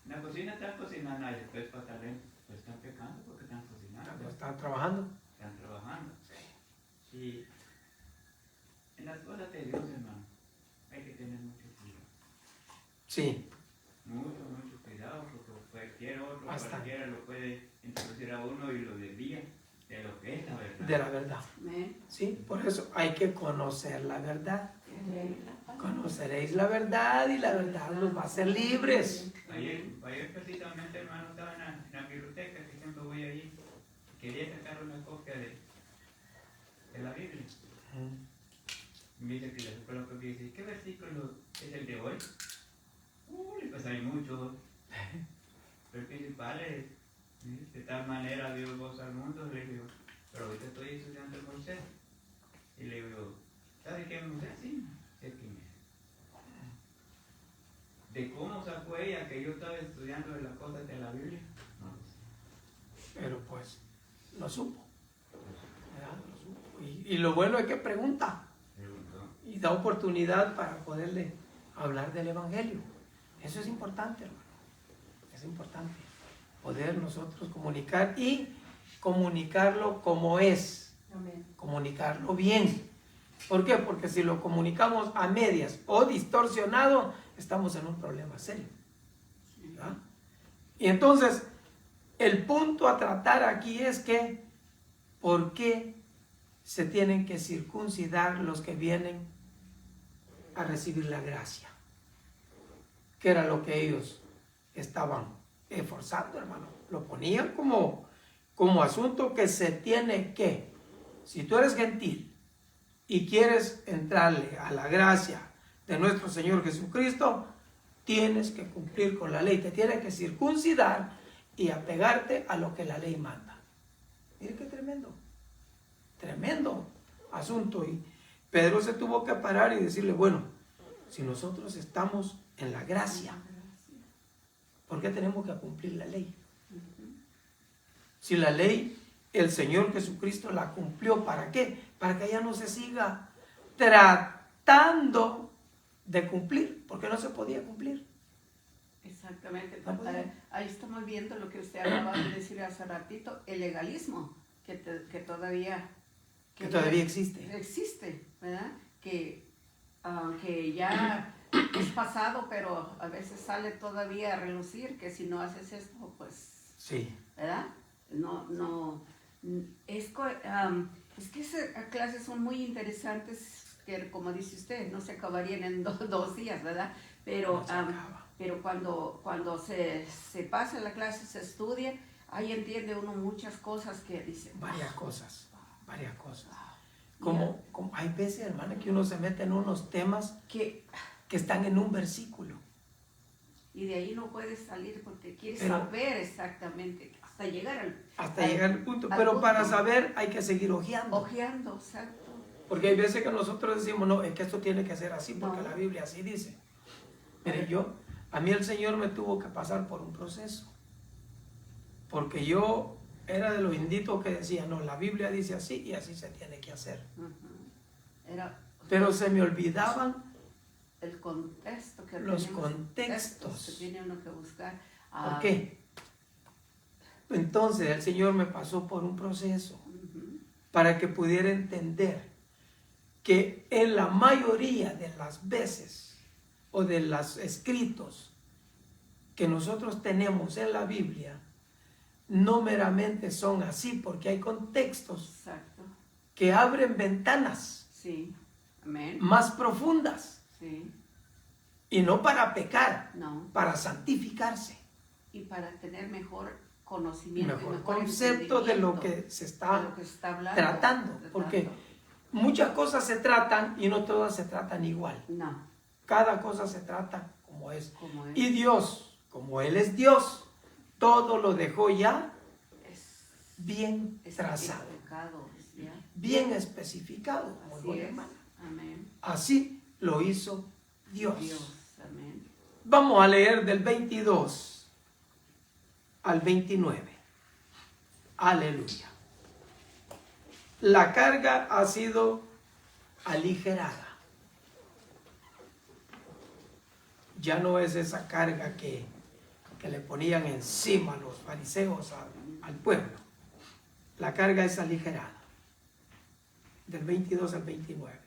en la cocina están cocinando, y después para talento, pues están pecando porque están cocinando. Están trabajando. Están trabajando. Y en las cosas de Dios, hermano, hay que tener mucho cuidado. Sí. Mucho cuidado, porque Bastante. cualquiera lo puede introducir a uno y lo desvía de lo que es la verdad. De la verdad. Amén. Sí, por eso hay que conocer la verdad. Conoceréis la verdad y la verdad los va a hacer libres. Ayer precisamente, hermano, estaba en la biblioteca, que siempre voy allí, quería sacar una copia de la Biblia. Me dice que la escuela que dice, ¿qué versículo es el de hoy? Uy, pues hay muchos. Pero el principal es, de tal manera Dios goza al mundo, le digo, pero ahorita estoy estudiando el Moisés. Y le digo, ¿sabes qué es Moisés? Sí, sé quién es. ¿De cómo sacó ella que yo estaba estudiando de las cosas de la Biblia? No lo sé. Pero pues lo supo. ¿Verdad? Lo supo. Y lo bueno es que pregunta y da oportunidad para poderle hablar del Evangelio. Eso es importante, hermano. Es importante poder nosotros comunicar y comunicarlo como es. Amén. Comunicarlo bien. ¿Por qué? Porque si lo comunicamos a medias o distorsionado, estamos en un problema serio. ¿Verdad? Y entonces, el punto a tratar aquí es que, ¿por qué se tienen que circuncidar los que vienen a recibir la gracia? Que era lo que ellos estaban esforzando, hermano. Lo ponían como asunto que se tiene que, si tú eres gentil y quieres entrarle a la gracia de nuestro Señor Jesucristo, tienes que cumplir con la ley, te tienes que circuncidar y apegarte a lo que la ley manda. Mire qué tremendo, tremendo asunto. Y Pedro se tuvo que parar y decirle, bueno, si nosotros estamos en la gracia, ¿por qué tenemos que cumplir la ley? Si la ley, el Señor Jesucristo la cumplió, ¿para qué? Para que ella no se siga tratando de cumplir, porque no se podía cumplir. Exactamente. No podía. Ahí estamos viendo lo que usted acaba de decir hace ratito, el legalismo que todavía Existe. existe, ¿verdad? Que ya es pasado, pero a veces sale todavía a relucir que si no haces esto, pues, Sí. ¿verdad? Es que esas clases son muy interesantes, que como dice usted, no se acabarían en 2 días, ¿verdad? Pero, No se acaba. pero cuando se pasa la clase, se estudia, ahí entiende uno muchas cosas que dice. Varias cosas. Wow. Como hay veces, hermana, que uno se mete en unos temas que están en un versículo. Y de ahí no puedes salir porque quieres Pero- saber exactamente, hasta llegar al punto. al Pero punto. para saber hay que seguir ojeando. ojeando, exacto. Porque hay veces que nosotros decimos, no, es que esto tiene que ser así porque No. la Biblia así dice. Mire, a mí el Señor me tuvo que pasar por un proceso. Porque yo era de los inditos que decía, no, la Biblia dice así y así se tiene que hacer. Ujú. Era Pero se me olvidaban el contexto que los tenemos, contextos. que tiene uno que buscar. ¿Por qué? Entonces el Señor me pasó por un proceso Ujú. para que pudiera entender que en la mayoría de las veces o de los escritos que nosotros tenemos en la Biblia no meramente son así, porque hay contextos Exacto. que abren ventanas Sí. Amén. más profundas Sí. y no para pecar, No. para santificarse. Y para tener mejor conocimiento, Mejor y mejor concepto de lo entendimiento que se de está lo que se está hablando, tratando, porque muchas cosas se tratan y no todas se tratan igual. No, Cada cosa se trata como es. como es. Y Dios, como Él es Dios, todo lo dejó ya es bien trazado, especificado, ¿ya? bien especificado, como dijo Así la es. hermana. Amén. Así lo hizo Dios. Dios. Amén. Vamos a leer del 22 al 29. Aleluya. La carga ha sido aligerada. Ya no es esa carga que le ponían encima los fariseos al pueblo. La carga es aligerada. Del 22 al 29.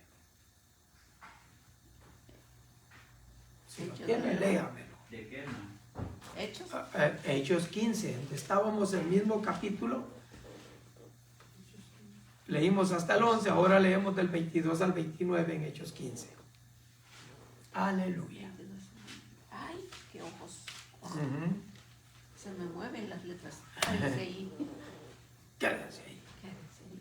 Si lo tiene, léamelo. ¿De qué, hermano? Hechos. Hechos 15, donde estábamos en el mismo capítulo. Leímos hasta el 11, ahora leemos del 22 al 29 en Hechos 15. Aleluya. Ay, qué ojos. Ujú. Se me mueven las letras. Quédense ahí. Quédense ahí. Quédense ahí.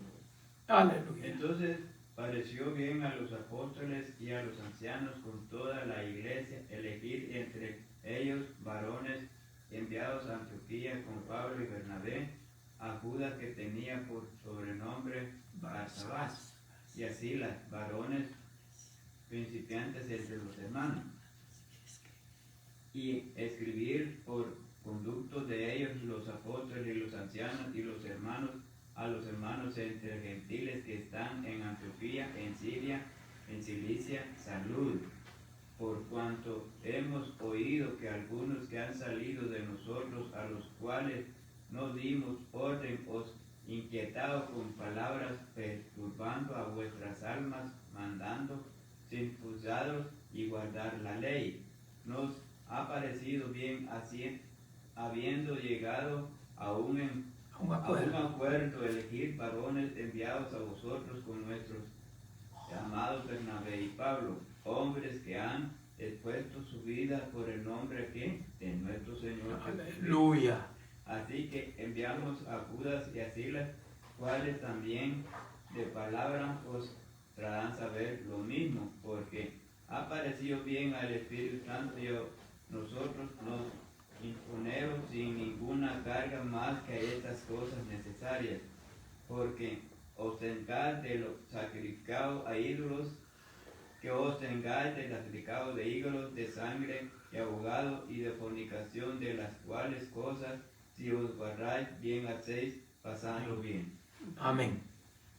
Aleluya. Entonces pareció bien a los apóstoles y a los ancianos con toda la iglesia elegir entre ellos varones enviados a Antioquía con Pablo y Bernabé, a Judas que tenía por sobrenombre Barsabás, y así las varones principiantes entre los hermanos, y escribir por conducto de ellos los apóstoles y los ancianos y los hermanos a los hermanos entre gentiles que están en Antioquía, en Siria, en Cilicia, salud, por cuanto hemos oído que algunos que han salido de nosotros, a los cuales no dimos orden, os inquietado con palabras, perturbando a vuestras almas, mandando circuncidaros y guardar la ley. Nos ha parecido bien así, habiendo llegado a un acuerdo, elegir varones enviados a vosotros con nuestros amados Bernabé y Pablo, hombres que han expuesto su vida por el nombre de nuestro Señor Jesucristo. Aleluya. Así que enviamos a Judas y a Silas, cuales también de palabra os traerán saber lo mismo, porque ha parecido bien al Espíritu Santo y a nosotros nos imponeros sin ninguna carga más que estas cosas necesarias, porque os tengáis de lo sacrificado a ídolos, que os tengáis del sacrificado de ídolos, de sangre y abogado y de fornicación, de las cuales cosas, si os guardáis bien hacéis, pasando bien. Amén.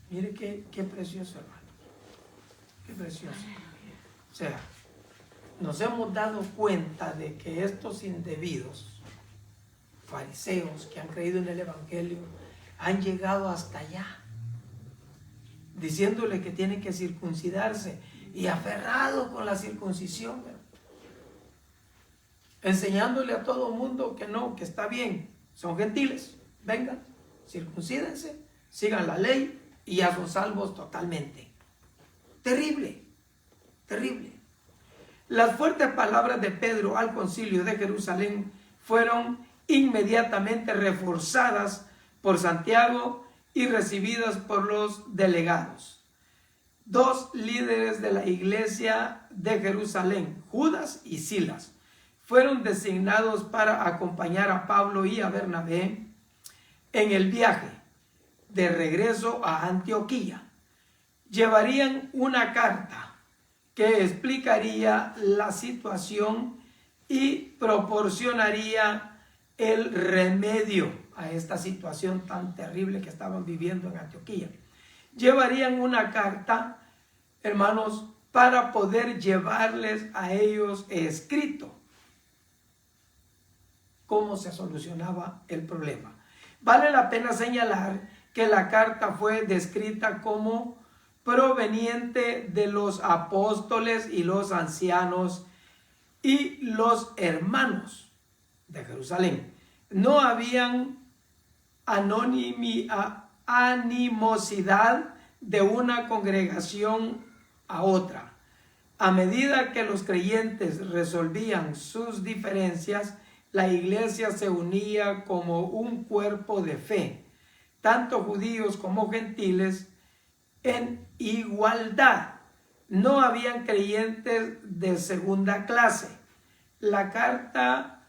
Mire qué precioso, hermano. Qué precioso. O sea, nos hemos dado cuenta de que estos indebidos fariseos que han creído en el Evangelio han llegado hasta allá, diciéndole que tienen que circuncidarse y aferrados con la circuncisión, hermano. Enseñándole a todo mundo que no, que está bien, son gentiles, vengan, circuncídense, sigan la ley y ya son salvos totalmente. Terrible, terrible. Las fuertes palabras de Pedro al concilio de Jerusalén fueron inmediatamente reforzadas por Santiago y recibidas por los delegados. Dos líderes de la iglesia de Jerusalén, Judas y Silas, fueron designados para acompañar a Pablo y a Bernabé en el viaje de regreso a Antioquía. Llevarían una carta que explicaría la situación y proporcionaría el remedio a esta situación tan terrible que estaban viviendo en Antioquía. Llevarían una carta, hermanos, para poder llevarles a ellos escrito cómo se solucionaba el problema. Vale la pena señalar que la carta fue descrita como proveniente de los apóstoles y los ancianos y los hermanos de Jerusalén. No habían animosidad de una congregación a otra. A medida que los creyentes resolvían sus diferencias, la iglesia se unía como un cuerpo de fe, tanto judíos como gentiles, en igualdad. No habían creyentes de segunda clase. La carta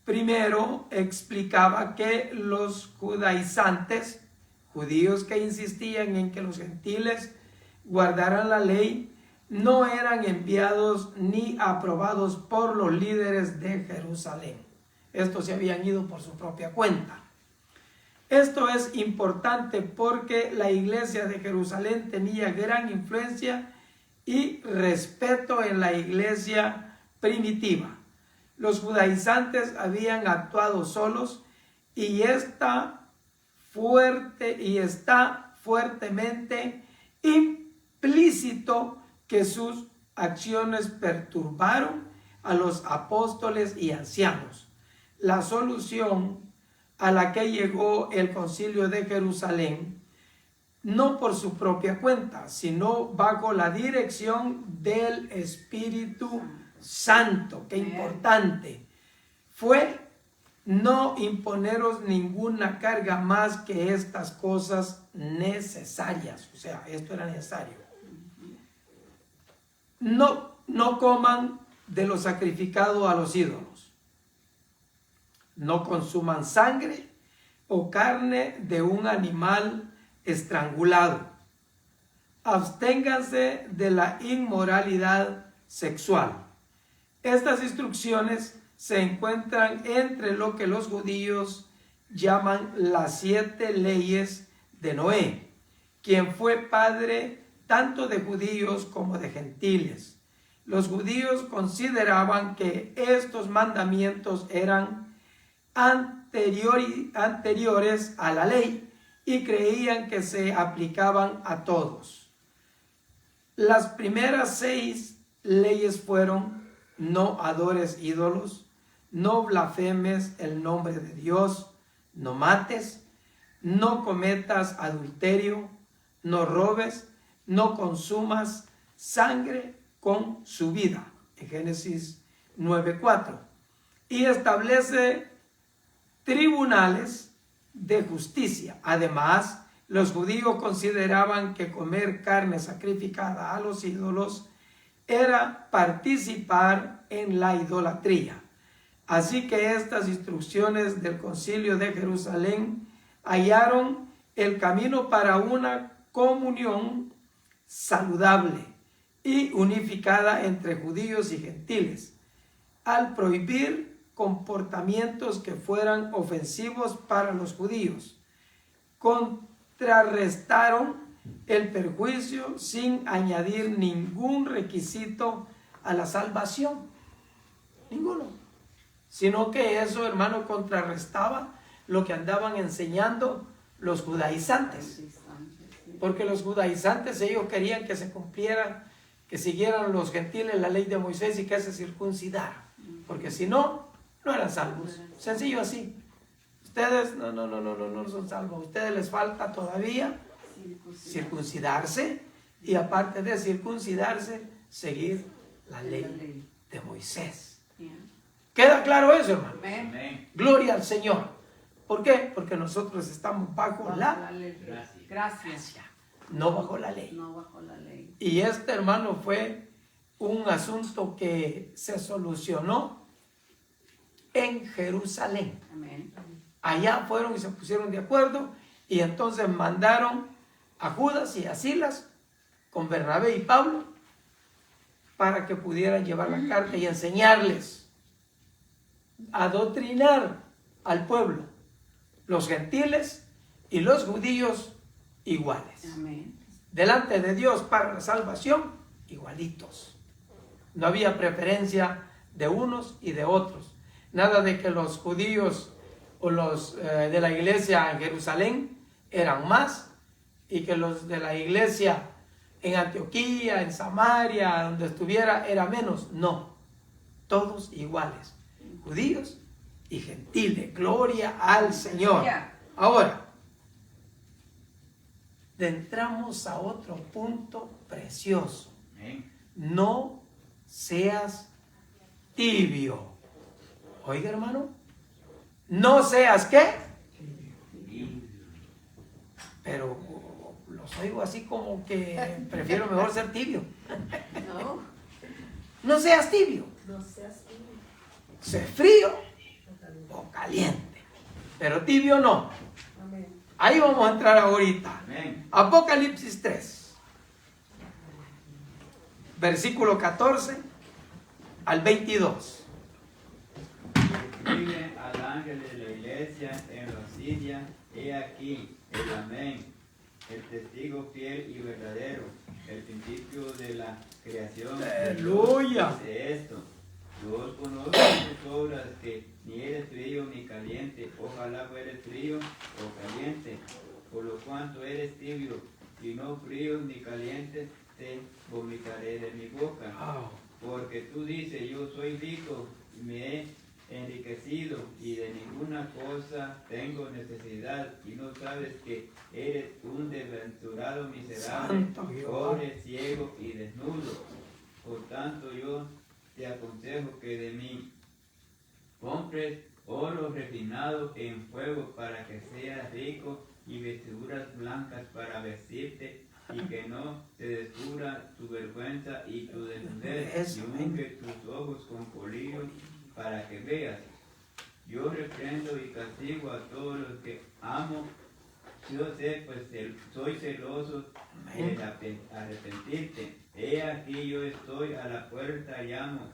primero explicaba que los judaizantes, judíos que insistían en que los gentiles guardaran la ley, no eran enviados ni aprobados por los líderes de Jerusalén. Estos se habían ido por su propia cuenta. Esto es importante porque la iglesia de Jerusalén tenía gran influencia y respeto en la iglesia primitiva. Los judaizantes habían actuado solos y está fuertemente implícito que sus acciones perturbaron a los apóstoles y ancianos. La solución a la que llegó el concilio de Jerusalén, no por su propia cuenta, sino bajo la dirección del Espíritu Santo, qué importante, fue no imponeros ninguna carga más que estas cosas necesarias. O sea, esto era necesario. No coman de lo sacrificado a los ídolos. No consuman sangre o carne de un animal estrangulado. Absténganse de la inmoralidad sexual. Estas instrucciones se encuentran entre lo que los judíos llaman las 7 leyes de Noé, quien fue padre tanto de judíos como de gentiles. Los judíos consideraban que estos mandamientos eran anteriores a la ley y creían que se aplicaban a todos. Las primeras 6 leyes fueron: no adores ídolos, no blasfemes el nombre de Dios, no mates, no cometas adulterio, no robes, no consumas sangre con su vida, en Génesis 9:4, y establece tribunales de justicia. Además, los judíos consideraban que comer carne sacrificada a los ídolos era participar en la idolatría. Así que estas instrucciones del concilio de Jerusalén hallaron el camino para una comunión saludable y unificada entre judíos y gentiles, al prohibir comportamientos que fueran ofensivos para los judíos. Contrarrestaron el perjuicio sin añadir ningún requisito a la salvación, ninguno, sino que eso, hermano, contrarrestaba lo que andaban enseñando los judaizantes, porque los judaizantes, ellos querían que se cumpliera, que siguieran los gentiles la ley de Moisés y que se circuncidaran, porque si no, no eran salvos. Sencillo así. ustedes no son salvos. A ustedes les falta todavía circuncidarse y aparte de circuncidarse, seguir la ley de Moisés. ¿Queda claro eso, hermano? Amén. Gloria al Señor. ¿Por qué? Porque nosotros estamos bajo la gracia, no bajo la ley. no bajo la ley. Y este, hermano, fue un asunto que se solucionó en Jerusalén. Amén. Allá fueron y se pusieron de acuerdo y entonces mandaron a Judas y a Silas con Bernabé y Pablo para que pudieran llevar la carta y enseñarles, adoctrinar al pueblo, los gentiles y los judíos iguales. Amén. Delante de Dios para la salvación, igualitos. No había preferencia de unos y de otros. Nada de que los judíos o los de la iglesia en Jerusalén eran más y que los de la iglesia en Antioquía, en Samaria, donde estuviera, era menos. No, todos iguales, judíos y gentiles. Gloria al Señor. Ahora, entramos a otro punto precioso. No seas tibio. Oiga, hermano, no seas ¿qué? Pero los oigo así como que prefiero mejor ser tibio. No seas tibio. Sé frío o caliente, pero tibio no. Ahí vamos a entrar ahorita. Apocalipsis 3, versículo 14 al 22. Escribe al ángel de la iglesia en Laodicea, he aquí el amén, el testigo fiel y verdadero, el principio de la creación. Aleluya. Dice esto: yo conozco tus obras, que ni eres frío ni caliente. Ojalá fueres frío o caliente. Por lo cuanto eres tibio y no frío ni caliente, te vomitaré de mi boca. Porque tú dices, yo soy rico y me he enriquecido y de ninguna cosa tengo necesidad, y no sabes que eres un desventurado, miserable, pobre, ciego y desnudo. Por tanto yo te aconsejo que de mí compres oro refinado en fuego para que seas rico, y vestiduras blancas para vestirte, y que no te descubra tu vergüenza y tu desnudez, y unge tus ojos con colillo para que veas. Yo reprendo y castigo a todos los que amo. Yo sé, pues soy celoso de arrepentirte. He aquí yo estoy a la puerta y llamo.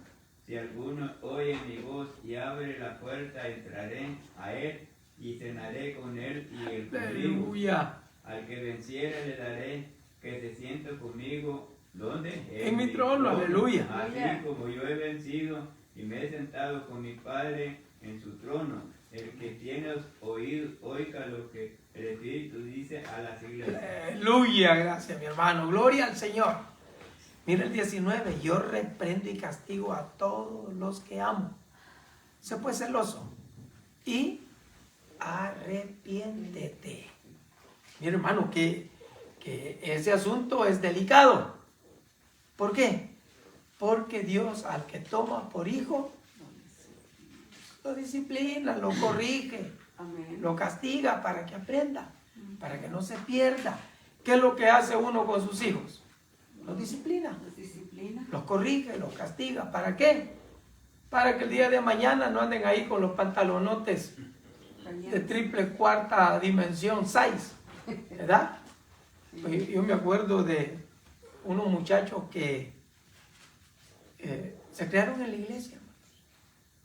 Si alguno oye mi voz y abre la puerta, entraré a él y cenaré con él y él conmigo. Al que venciere le daré que se siente conmigo. ¿Dónde? En mi trono. Aleluya. Así como yo he vencido y me he sentado con mi Padre en su trono. El que tiene oídos, oiga lo que el Espíritu dice a las iglesias. Aleluya, gracias mi hermano, gloria al Señor. Mira el 19, yo reprendo y castigo a todos los que amo. Sé pues celoso y arrepiéntete. Mi hermano, que ese asunto es delicado. ¿Por qué? Porque Dios al que toma por hijo lo disciplina, lo corrige, lo castiga para que aprenda, para que no se pierda. ¿Qué es lo que hace uno con sus hijos? Los disciplina, los corrige, los castiga. ¿Para qué? Para que el día de mañana no anden ahí con los pantalonotes de triple cuarta dimensión 6, ¿verdad? Yo me acuerdo de unos muchachos que se crearon en la iglesia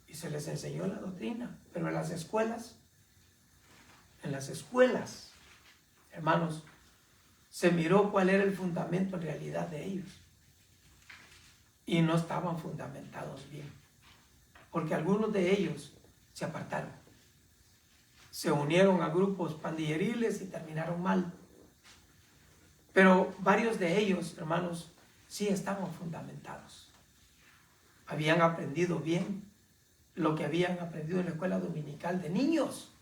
y se les enseñó la doctrina, pero en las escuelas, hermanos, se miró cuál era el fundamento en realidad de ellos y no estaban fundamentados bien, porque algunos de ellos se apartaron, se unieron a grupos pandilleriles y terminaron mal. Pero varios de ellos, hermanos, sí estaban fundamentados. Habían aprendido bien lo que habían aprendido en la escuela dominical de niños,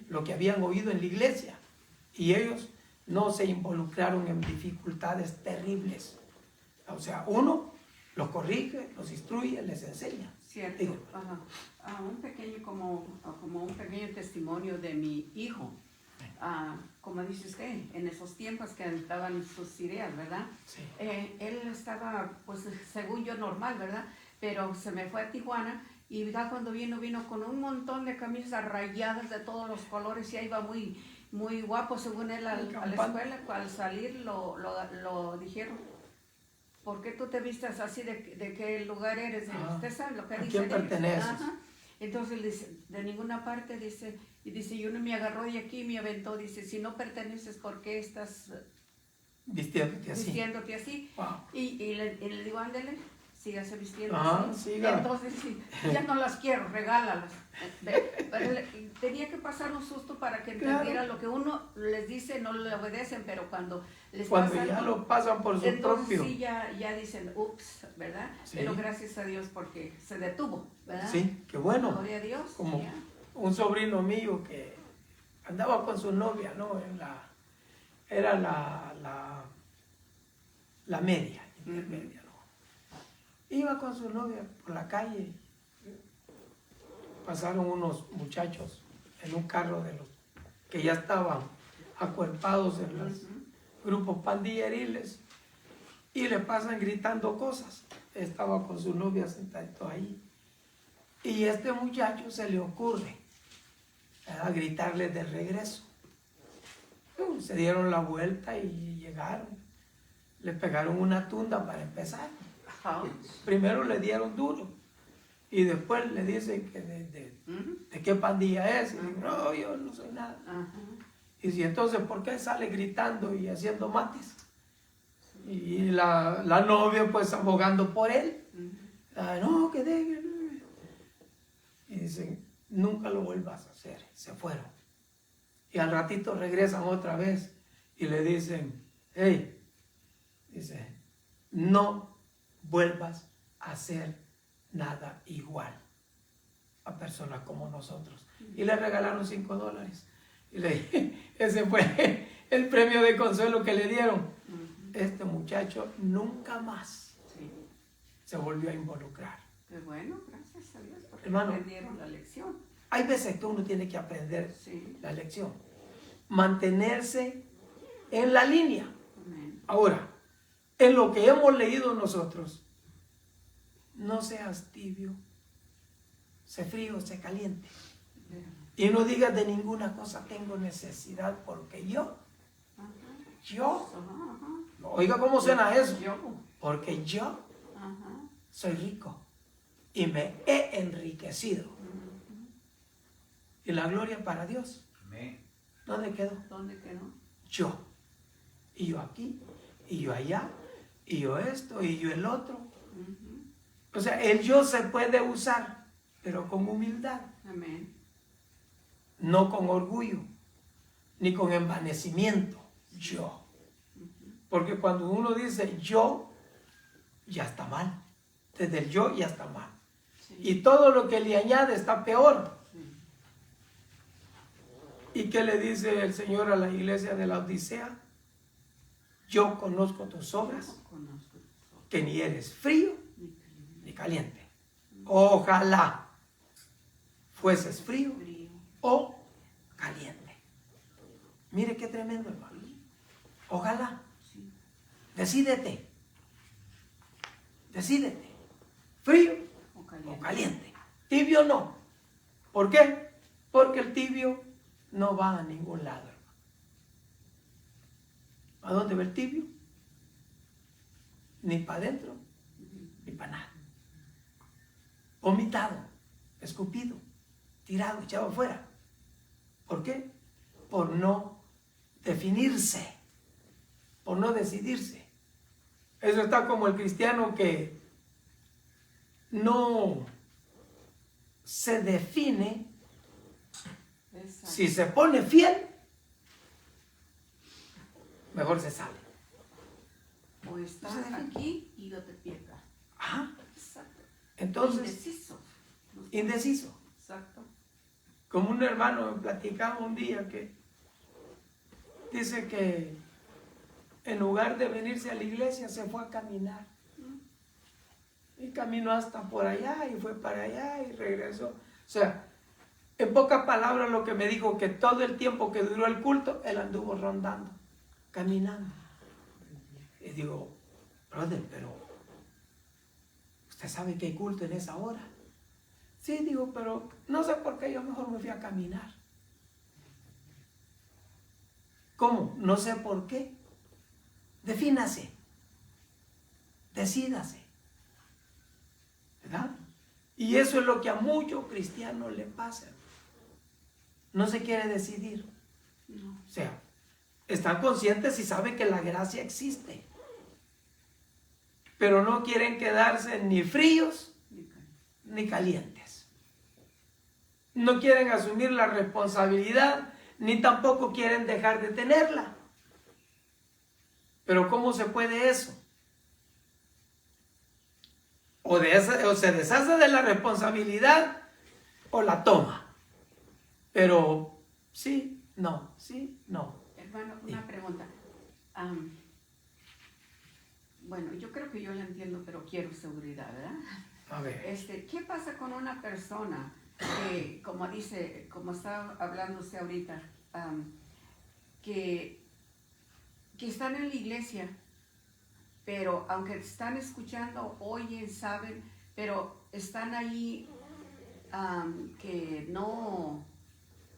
lo que habían oído en la iglesia. Y ellos no se involucraron en dificultades terribles. O sea, uno los corrige, los instruye, les enseña. Cierto. Dígame. Ajá. Un pequeño, como un pequeño testimonio de mi hijo. Como dice usted, en esos tiempos que estaban sus ideas, ¿verdad? Sí. Él estaba, pues, según yo, normal, ¿verdad? Pero se me fue a Tijuana y ya cuando vino con un montón de camisas rayadas de todos los colores y ahí iba muy, muy guapo, según él, a la escuela. Al salir lo dijeron, ¿por qué tú te vistes así? ¿De qué lugar eres? ¿Usted sabe lo que ¿A dicen quién ellos? perteneces? Ajá. Entonces dice, de ninguna parte, dice, y dice, y uno me agarró de aquí y me aventó, dice, si no perteneces, ¿por qué estás Vistiéndote así. vistiéndote así? Wow. Y le digo, ándele, sígase vistiendo Ajá, así. siga. Entonces, sí, ya no las quiero, regálalas. Pero tenía que pasar un susto para que entendiera lo que uno les dice, no le obedecen, pero cuando les Cuando pasa ya algo, lo pasan por su entonces propio. sí, ya dicen, ups, ¿verdad? Sí. Pero gracias a Dios porque se detuvo, ¿verdad? Sí, qué bueno. Gloria a Dios. Como ya. un sobrino mío que andaba con su novia, ¿no? Era la media, intermedia, ¿no? Iba con su novia por la calle. Pasaron unos muchachos en un carro de los que ya estaban acuerpados en los grupos pandilleriles y le pasan gritando cosas. Estaba con su novia sentadito ahí. Y este muchacho se le ocurre a gritarle de regreso. Se dieron la vuelta y llegaron. Le pegaron una tunda para empezar. Primero le dieron duro y después le dicen que de qué pandilla es. Y digo, no, yo no soy nada. Y si entonces, ¿por qué sale gritando y haciendo mates? Y la novia pues abogando por él. No, que deje. Y dicen, nunca lo vuelvas a hacer. Se fueron. Y al ratito regresan otra vez y le dicen, hey, dice, no vuelvas a hacer nada igual a personas como nosotros. Y le regalaron $5. Y ese fue el premio de consuelo que le dieron. Este muchacho nunca más se volvió a involucrar. Qué bueno, gracias a Dios, porque Hermano, aprendieron la lección. Hay veces que uno tiene que aprender Sí. la lección. Mantenerse en la línea. Amén. Ahora, en lo que hemos leído nosotros, no seas tibio, sé frío, sé caliente. Y no digas de ninguna cosa, tengo necesidad porque yo, oiga cómo suena eso, porque yo soy rico y me he enriquecido. Y la gloria para Dios. Amén. ¿Dónde quedó? ¿Dónde quedó? Yo. Y yo aquí, y yo allá, y yo esto, y yo el otro. O sea, el yo se puede usar, pero con humildad. Amén. No con orgullo, ni con envanecimiento. Yo. Porque cuando uno dice yo, ya está mal. Desde el yo ya está mal. Sí. Y todo lo que le añade está peor. ¿Y qué le dice el Señor a la iglesia de la Odisea? Yo conozco tus obras, que ni eres frío ni caliente. Ojalá fueses frío o caliente. Mire qué tremendo, hermano. Ojalá. Decídete. Decídete. Frío o caliente. Tibio no. ¿Por qué? Porque el tibio no va a ningún lado, hermano. ¿A dónde va el tibio? Ni para adentro, ni para nada. Vomitado, escupido, tirado, echado afuera. ¿Por qué? Por no definirse, por no decidirse. Eso está como el cristiano que no se define. Exacto. Si se pone fiel, mejor se sale. O estás aquí y yo te pierdo. Ajá. Exacto. Entonces, Indeciso. indeciso. Exacto. Como un hermano me platicaba un día que dice que en lugar de venirse a la iglesia se fue a caminar. Y caminó hasta por allá y fue para allá y regresó. O sea, en pocas palabras lo que me dijo, que todo el tiempo que duró el culto, él anduvo rondando, caminando. Y digo, brother, pero ¿usted sabe que hay culto en esa hora? Sí, digo, pero no sé por qué yo mejor me fui a caminar. ¿Cómo? No sé por qué. Defínase. Decídase. ¿Verdad? Y eso es lo que a muchos cristianos le pasa. No se quiere decidir. No. O sea, están conscientes y saben que la gracia existe. Pero no quieren quedarse ni fríos ni calientes. No quieren asumir la responsabilidad, ni tampoco quieren dejar de tenerla. Pero ¿cómo se puede eso? O se deshace de la responsabilidad o la toma. Pero sí, no, sí, no. Hermano, una pregunta. Bueno, yo creo que yo la entiendo, pero quiero seguridad, ¿verdad? A ver. ¿Qué pasa con una persona que, como dice, como está hablando usted ahorita, que están en la iglesia, pero aunque están escuchando, oyen, saben, pero están ahí que no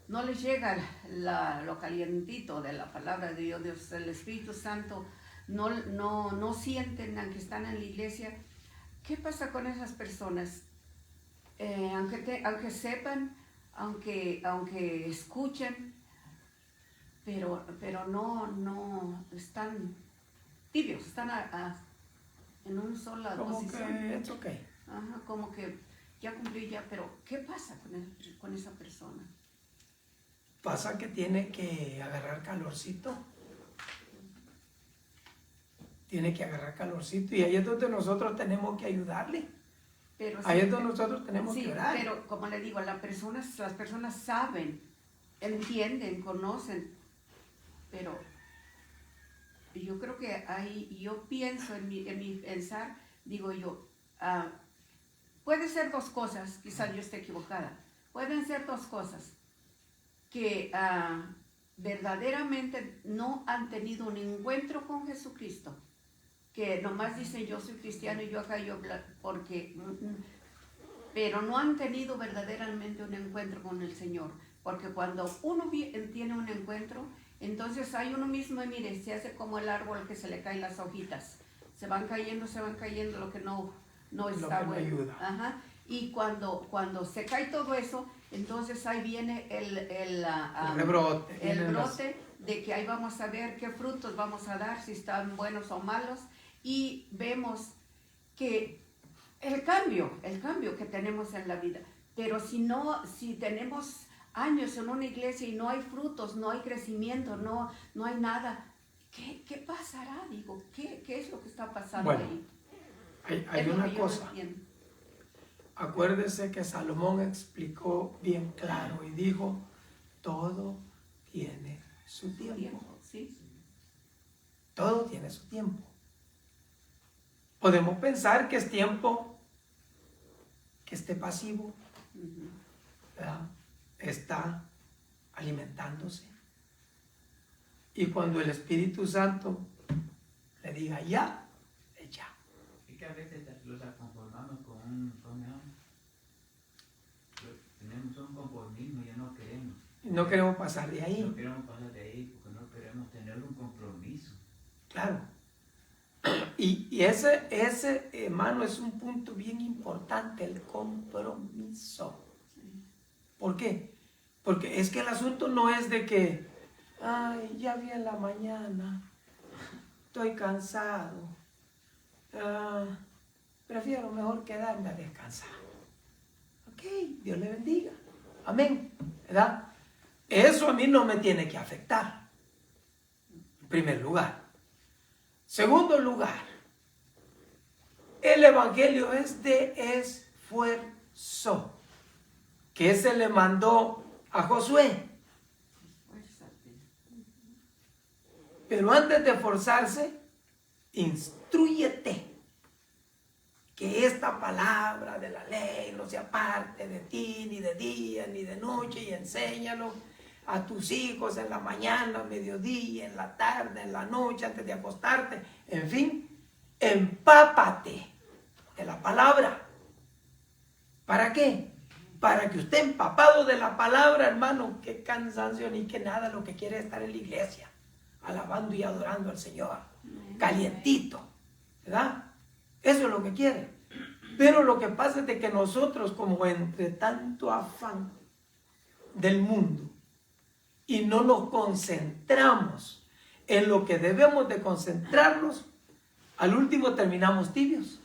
les llega lo calientito de la palabra de Dios, el Espíritu Santo, no sienten aunque están en la iglesia? ¿Qué pasa con esas personas? Aunque sepan, aunque escuchen, pero no están tibios, están en una sola posición. Como que es okay. Ajá, como que ya cumplí ya, pero ¿qué pasa con esa persona? Pasa que tiene que agarrar calorcito. Tiene que agarrar calorcito y ahí es donde nosotros tenemos que ayudarle. Pero Ahí sí, es donde nosotros tenemos sí, que orar. pero como le digo, las personas saben, entienden, conocen, pero yo creo que yo pienso en mi pensar, digo yo, puede ser dos cosas, quizás yo esté equivocada, pueden ser dos cosas, que verdaderamente no han tenido un encuentro con Jesucristo, que nomás dicen yo soy cristiano y yo acá porque, pero no han tenido verdaderamente un encuentro con el Señor, porque cuando uno tiene un encuentro, entonces hay uno mismo y mire, se hace como el árbol que se le caen las hojitas, se van cayendo lo que no está bueno. Ayuda. Ajá. Y cuando se cae todo eso, entonces ahí viene el brote de que ahí vamos a ver qué frutos vamos a dar, si están buenos o malos, y vemos que el cambio que tenemos en la vida. Pero si tenemos años en una iglesia y no hay frutos, no hay crecimiento, no hay nada, ¿qué pasará? Digo, ¿qué es lo que está pasando ahí? Hay una cosa. Acuérdese que Salomón explicó bien claro y dijo, todo tiene su tiempo. ¿Sí? Todo tiene su tiempo. Podemos pensar que es tiempo que esté pasivo, ¿verdad? Está alimentándose. Y cuando el Espíritu Santo le diga ya, es ya. Y que a veces los conformamos con tenemos un conformismo y ya no queremos. Y no queremos pasar de ahí. No queremos pasar de ahí porque no queremos tener un compromiso. Claro. Y ese, hermano, es un punto bien importante, el compromiso. ¿Por qué? Porque es que el asunto no es de que, ay, ya vi en la mañana, estoy cansado, prefiero mejor quedarme a descansar. Ok, Dios le bendiga. Amén. ¿Verdad? Eso a mí no me tiene que afectar. En primer lugar. Segundo lugar, el evangelio es de esfuerzo. ¿qué se le mandó a Josué? Pero antes de esforzarse, instrúyete. Que esta palabra de la ley no se aparte de ti, ni de día, ni de noche, y enséñalo a tus hijos en la mañana, mediodía, en la tarde, en la noche, antes de acostarte. En fin, empápate de la palabra. ¿Para qué? Para que usted, empapado de la palabra, hermano, qué cansancio ni qué nada, lo que quiere es estar en la iglesia, alabando y adorando al Señor, calientito, ¿verdad? Eso es lo que quiere. Pero lo que pasa es de que nosotros, como entre tanto afán del mundo, y no nos concentramos en lo que debemos de concentrarnos, al último terminamos tibios.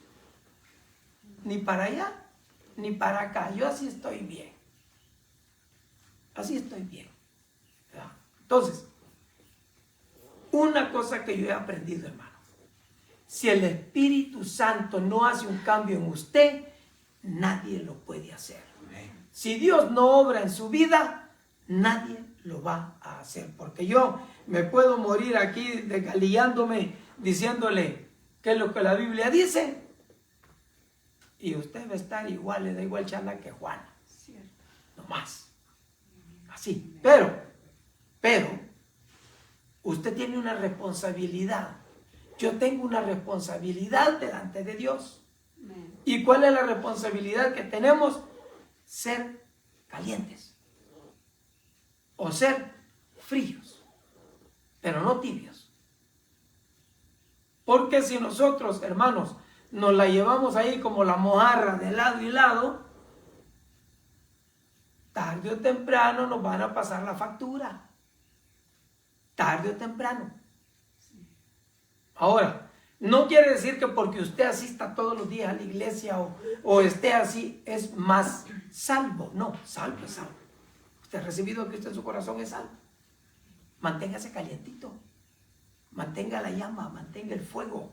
Ni para allá, ni para acá. Yo así estoy bien. Así estoy bien. ¿Verdad? Entonces, una cosa que yo he aprendido, hermano. Si el Espíritu Santo no hace un cambio en usted, nadie lo puede hacer. Si Dios no obra en su vida, nadie lo va a hacer. Porque yo me puedo morir aquí desgalillándome, diciéndole qué es lo que la Biblia dice, y usted va a estar igual, le da igual chana que Juana. No más. Así. Pero, usted tiene una responsabilidad. Yo tengo una responsabilidad delante de Dios. ¿Y cuál es la responsabilidad que tenemos? Ser calientes. O ser fríos. Pero no tibios. Porque si nosotros, hermanos, nos la llevamos ahí como la mojarra de lado y lado, tarde o temprano nos van a pasar la factura. Tarde o temprano. Ahora, no quiere decir que porque usted asista todos los días a la iglesia o esté así, es más salvo. No, salvo es salvo. Usted ha recibido a Cristo en su corazón, es salvo. Manténgase calientito. Mantenga la llama, mantenga el fuego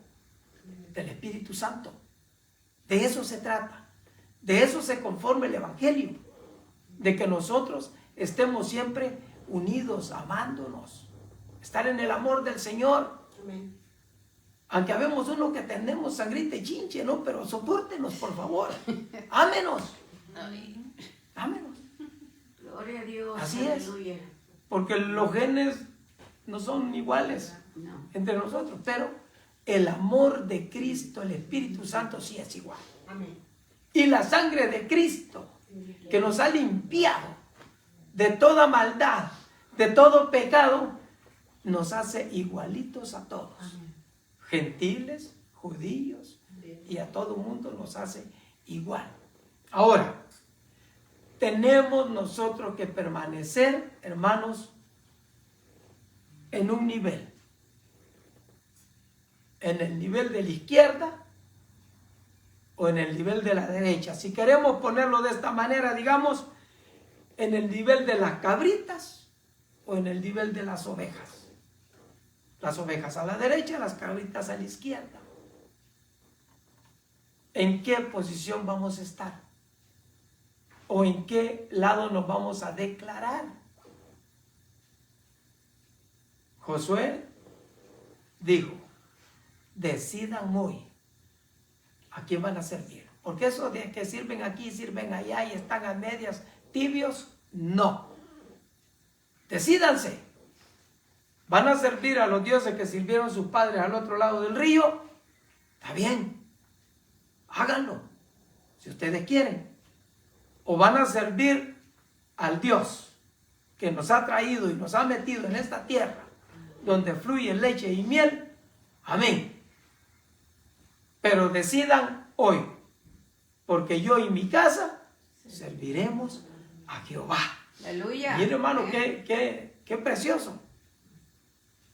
del Espíritu Santo. De eso se trata. De eso se conforma el Evangelio. De que nosotros estemos siempre unidos, amándonos. Estar en el amor del Señor. Amén. Aunque habemos uno que tenemos sangrita y chinche, ¿no? Pero soportenos, por favor. Ámenos. Ámenos. Gloria a Dios. Así Aleluya. es. Porque los genes no son iguales entre nosotros. Pero el amor de Cristo, el Espíritu Santo, sí es igual. Amén. Y la sangre de Cristo, que nos ha limpiado de toda maldad, de todo pecado, nos hace igualitos a todos. Amén. Gentiles, judíos, y a todo mundo nos hace igual. Ahora, tenemos nosotros que permanecer, hermanos, en un nivel. En el nivel de la izquierda o en el nivel de la derecha. Si queremos ponerlo de esta manera, digamos, en el nivel de las cabritas o en el nivel de las ovejas. Las ovejas a la derecha, las cabritas a la izquierda. ¿En qué posición vamos a estar? ¿O en qué lado nos vamos a declarar? Josué dijo, decidan hoy a quién van a servir. Porque eso de que sirven aquí, sirven allá y están a medias tibios, no. Decídanse. ¿Van a servir a los dioses que sirvieron sus padres al otro lado del río? Está bien, háganlo, si ustedes quieren. O van a servir al Dios que nos ha traído y nos ha metido en esta tierra, donde fluye leche y miel. Amén. Pero decidan hoy, porque yo y mi casa serviremos a Jehová. Aleluya. Mire, hermano, qué precioso.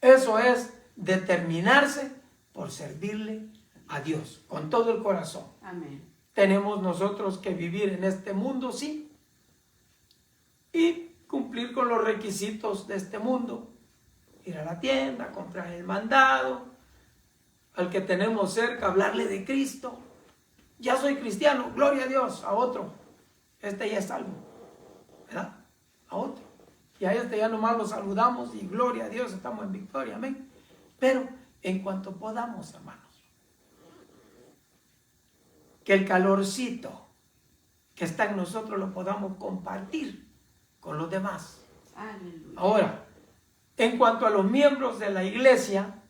Eso es determinarse por servirle a Dios con todo el corazón. Amén. Tenemos nosotros que vivir en este mundo, sí, y cumplir con los requisitos de este mundo. Ir a la tienda, comprar el mandado, al que tenemos cerca, hablarle de Cristo. Ya soy cristiano, gloria a Dios, a otro. Este ya es salvo. ¿verdad? A otro. Y a este ya nomás lo saludamos y gloria a Dios, estamos en victoria, amén. Pero en cuanto podamos, hermanos, que el calorcito que está en nosotros lo podamos compartir con los demás. Aleluya. Ahora, en cuanto a los miembros de la iglesia,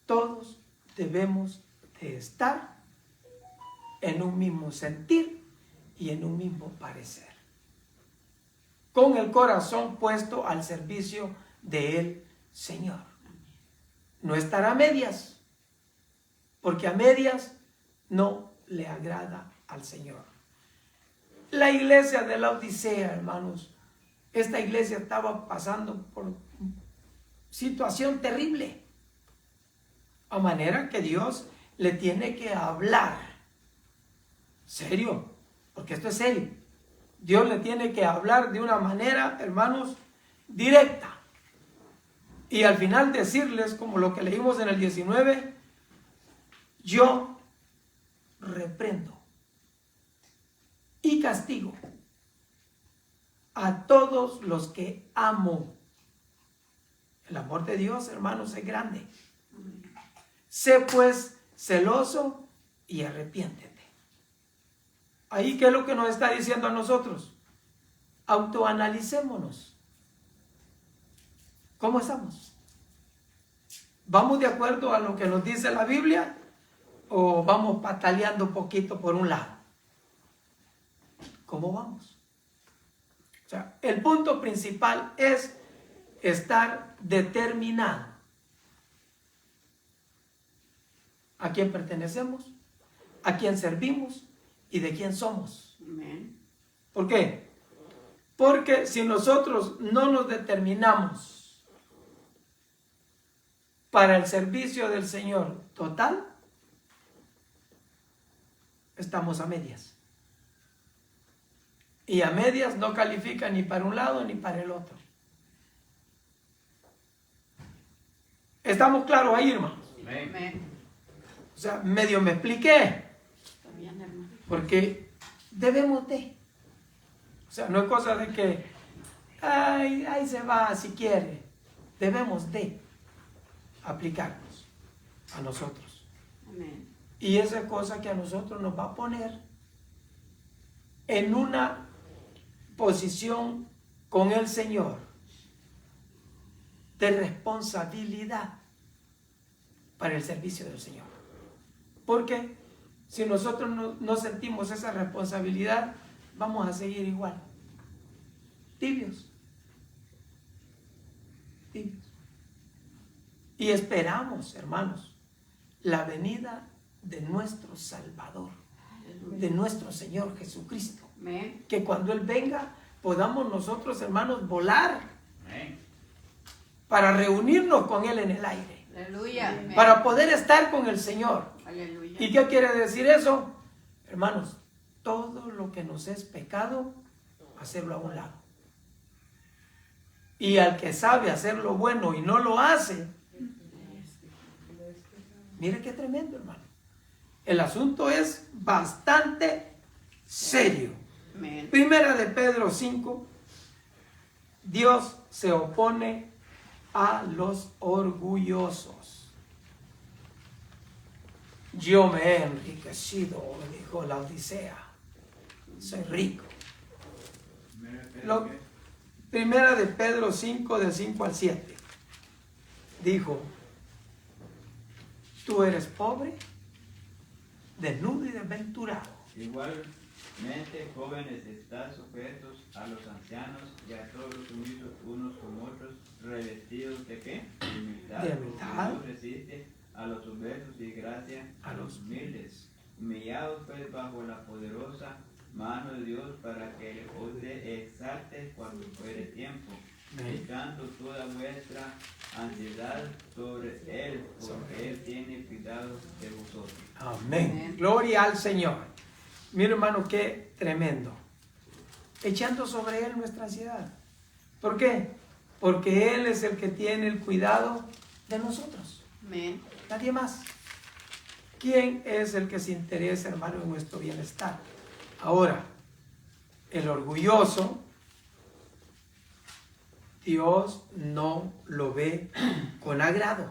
todos debemos de estar en un mismo sentir y en un mismo parecer, con el corazón puesto al servicio del Señor. No estar a medias, porque a medias no le agrada al Señor. La iglesia de la Odisea, hermanos, esta iglesia estaba pasando por situación terrible, a manera que Dios le tiene que hablar. Serio, porque esto es serio. Dios le tiene que hablar de una manera, hermanos, directa. Y al final decirles, como lo que leímos en el 19, yo reprendo y castigo a todos los que amo. El amor de Dios, hermanos, es grande. Sé pues celoso y arrepiéntete. Ahí, ¿qué es lo que nos está diciendo a nosotros? Autoanalicémonos. ¿Cómo estamos? ¿Vamos de acuerdo a lo que nos dice la Biblia o vamos pataleando un poquito por un lado? ¿Cómo vamos? O sea, el punto principal es estar determinado. ¿A quién pertenecemos? ¿A quién servimos? ¿Y de quién somos? Amén. ¿Por qué? Porque si nosotros no nos determinamos para el servicio del Señor total, estamos a medias. Y a medias no califica ni para un lado ni para el otro. ¿Estamos claros ahí, hermanos? Amén. O sea, medio me expliqué. Está bien, hermano. Porque debemos de. O sea, no es cosa de que, ay, ahí se va si quiere. Debemos de aplicarnos a nosotros. Amén. Y esa cosa que a nosotros nos va a poner en una posición con el Señor de responsabilidad para el servicio del Señor. Porque si nosotros no sentimos esa responsabilidad, vamos a seguir igual. Tibios. Tibios. Y esperamos, hermanos, la venida de nuestro Salvador, de nuestro Señor Jesucristo. Amén. Que cuando Él venga, podamos nosotros, hermanos, volar para reunirnos con Él en el aire. Aleluya. Amén. Para poder estar con el Señor. Aleluya. ¿Y qué quiere decir eso? Hermanos, todo lo que nos es pecado, hacerlo a un lado. Y al que sabe hacer lo bueno y no lo hace, mire qué tremendo, hermano. El asunto es bastante serio. Amén. Primera de Pedro 5, Dios se opone a los orgullosos. Yo me he enriquecido, dijo la Odisea. Soy rico. Primera de Pedro 5, del 5 al 7. Dijo, tú eres pobre, desnudo y desventurado. Igualmente, jóvenes, están sujetos a los ancianos y a todos los sumisos unos con otros, revestidos de ¿qué? De humildad. De humildad. Dios resiste a los soberbios y gracia a los humildes. Humillados pues bajo la poderosa mano de Dios para que os exalte cuando fuere tiempo, echando toda vuestra ansiedad sobre Él, porque Él tiene cuidado de vosotros. Amén. Amén. Gloria al Señor. Mira, hermano, qué tremendo. Echando sobre Él nuestra ansiedad. ¿Por qué? Porque Él es el que tiene el cuidado de nosotros. Amén. Nadie más. ¿Quién es el que se interesa, hermano, en nuestro bienestar? Ahora, el orgulloso Dios no lo ve con agrado.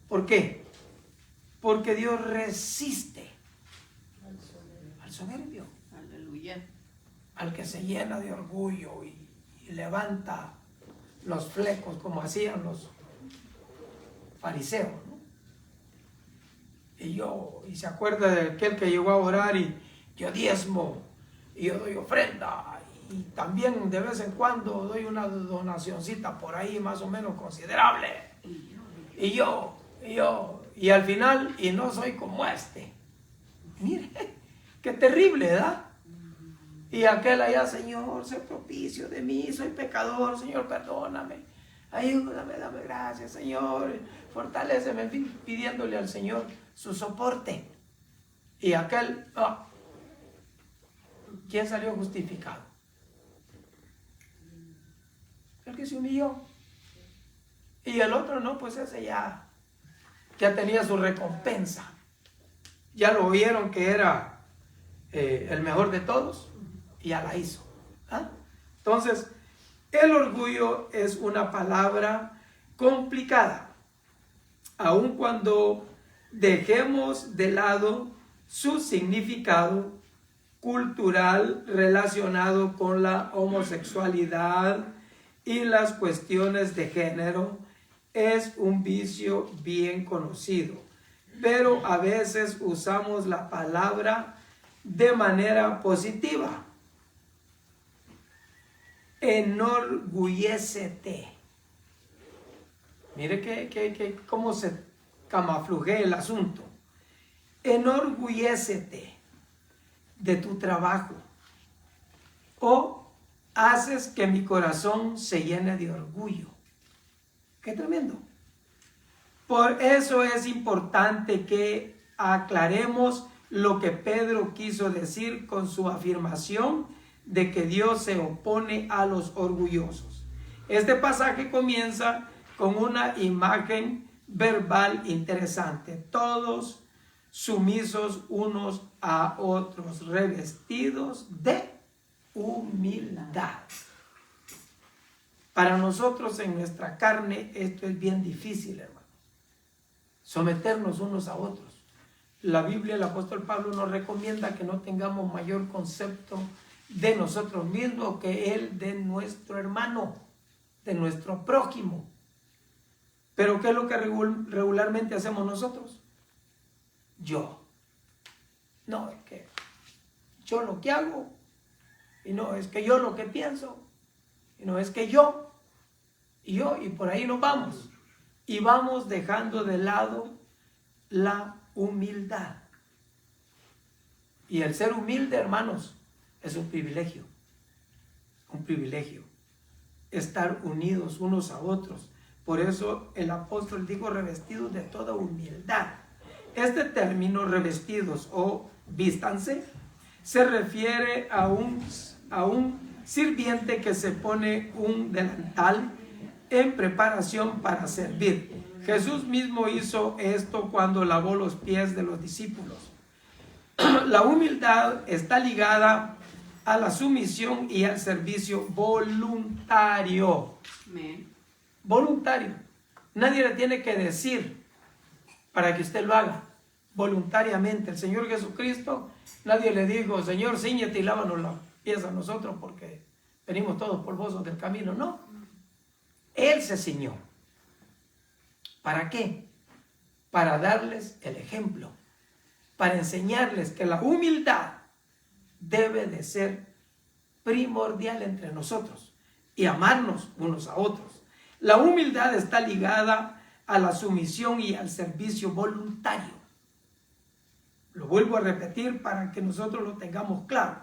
¿Por qué? Porque Dios resiste al soberbio, Aleluya. al que se llena de orgullo y levanta los flecos como hacían los fariseos, ¿no? Y se acuerda de aquel que llegó a orar y yo diezmo y yo doy ofrenda y también de vez en cuando doy una donacioncita por ahí más o menos considerable. Y al final, y no soy como este. Mire, qué terrible, ¿verdad? Y aquel allá, Señor, sé propicio de mí, soy pecador, Señor, perdóname, ayúdame, dame gracias, Señor, fortaléceme, en fin, pidiéndole al Señor su soporte. Y aquel, ¿quién salió justificado? El que se humilló. Y el otro no, pues ese ya tenía su recompensa. Ya lo oyeron que era el mejor de todos y ya la hizo. ¿Ah? Entonces, el orgullo es una palabra complicada. Aun cuando dejemos de lado su significado cultural relacionado con la homosexualidad y las cuestiones de género, es un vicio bien conocido, pero a veces usamos la palabra de manera positiva. Enorgullécete. Mire cómo se camuflajea el asunto. Enorgullécete de tu trabajo, o haces que mi corazón se llene de orgullo. ¡Qué tremendo! Por eso es importante que aclaremos lo que Pedro quiso decir con su afirmación de que Dios se opone a los orgullosos. Este pasaje comienza con una imagen verbal interesante. Todos sumisos unos a otros, revestidos de humildad. Para nosotros en nuestra carne esto es bien difícil, hermano. Someternos unos a otros. La Biblia, el apóstol Pablo nos recomienda que no tengamos mayor concepto de nosotros mismos que el de nuestro hermano, de nuestro prójimo. Pero ¿qué es lo que regularmente hacemos nosotros? No, es que yo lo que hago, y no, es que yo lo que pienso, y no, es que yo, y por ahí nos vamos. Y vamos dejando de lado la humildad. Y el ser humilde, hermanos, es un privilegio. Un privilegio. Estar unidos unos a otros. Por eso el apóstol dijo revestidos de toda humildad. Este término revestidos o vístanse se refiere a un sirviente que se pone un delantal en preparación para servir. Jesús mismo hizo esto cuando lavó los pies de los discípulos. La humildad está ligada a la sumisión y al servicio voluntario. Amén. Voluntario. Nadie le tiene que decir para que usted lo haga. Voluntariamente. El Señor Jesucristo, nadie le dijo, Señor, cíñete y lávanos los pies a nosotros porque venimos todos polvosos del camino. No. Él se ciñó. ¿Para qué? Para darles el ejemplo. Para enseñarles que la humildad debe de ser primordial entre nosotros y amarnos unos a otros. La humildad está ligada a la sumisión y al servicio voluntario. Lo vuelvo a repetir para que nosotros lo tengamos claro.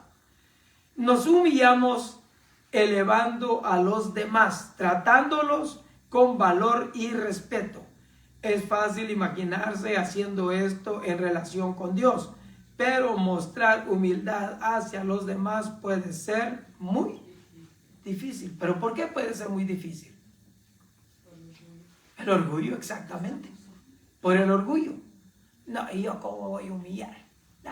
Nos humillamos elevando a los demás, tratándolos con valor y respeto. Es fácil imaginarse haciendo esto en relación con Dios, pero mostrar humildad hacia los demás puede ser muy difícil. ¿Pero por qué puede ser muy difícil? El orgullo, exactamente. Por el orgullo. No, ¿y yo cómo voy a humillar? No.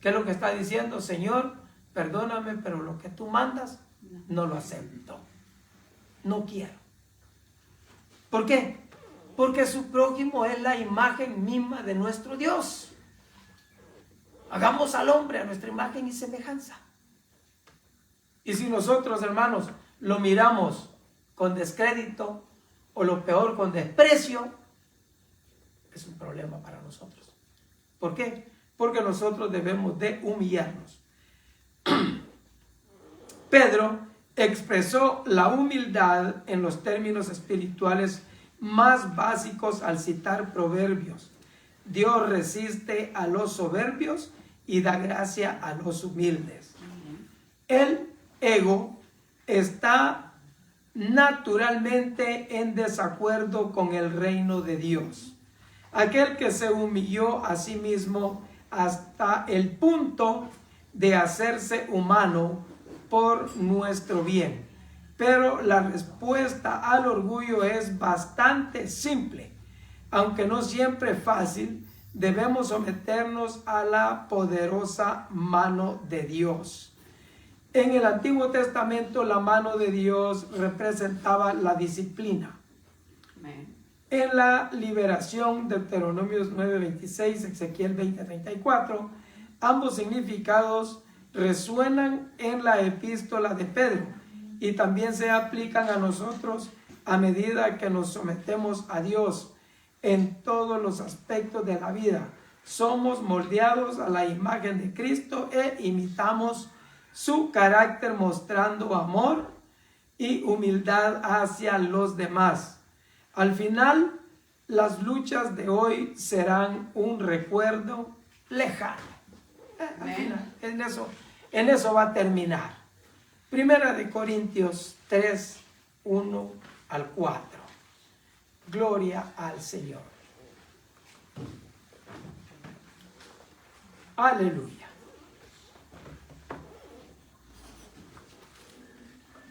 ¿Qué es lo que está diciendo? Señor, perdóname, pero lo que tú mandas, no lo acepto. No quiero. ¿Por qué? Porque su prójimo es la imagen misma de nuestro Dios. Hagamos al hombre a nuestra imagen y semejanza. Y si nosotros, hermanos, lo miramos con descrédito o lo peor con desprecio, es un problema para nosotros. ¿Por qué? Porque nosotros debemos de humillarnos. Pedro expresó la humildad en los términos espirituales más básicos al citar Proverbios. Dios resiste a los soberbios y da gracia a los humildes. El ego está naturalmente en desacuerdo con el reino de Dios. Aquel que se humilló a sí mismo hasta el punto de hacerse humano por nuestro bien. Pero la respuesta al orgullo es bastante simple. Aunque no siempre fácil, debemos someternos a la poderosa mano de Dios. En el Antiguo Testamento, la mano de Dios representaba la disciplina. Amén. En la liberación, Deuteronomios 9:26, Ezequiel 20:34, ambos significados resuenan en la epístola de Pedro y también se aplican a nosotros a medida que nos sometemos a Dios en todos los aspectos de la vida. Somos moldeados a la imagen de Cristo e imitamos su carácter mostrando amor y humildad hacia los demás. Al final, las luchas de hoy serán un recuerdo lejano. Al final, en eso va a terminar. Primera de Corintios 3, 1 al 4. Gloria al Señor. Aleluya.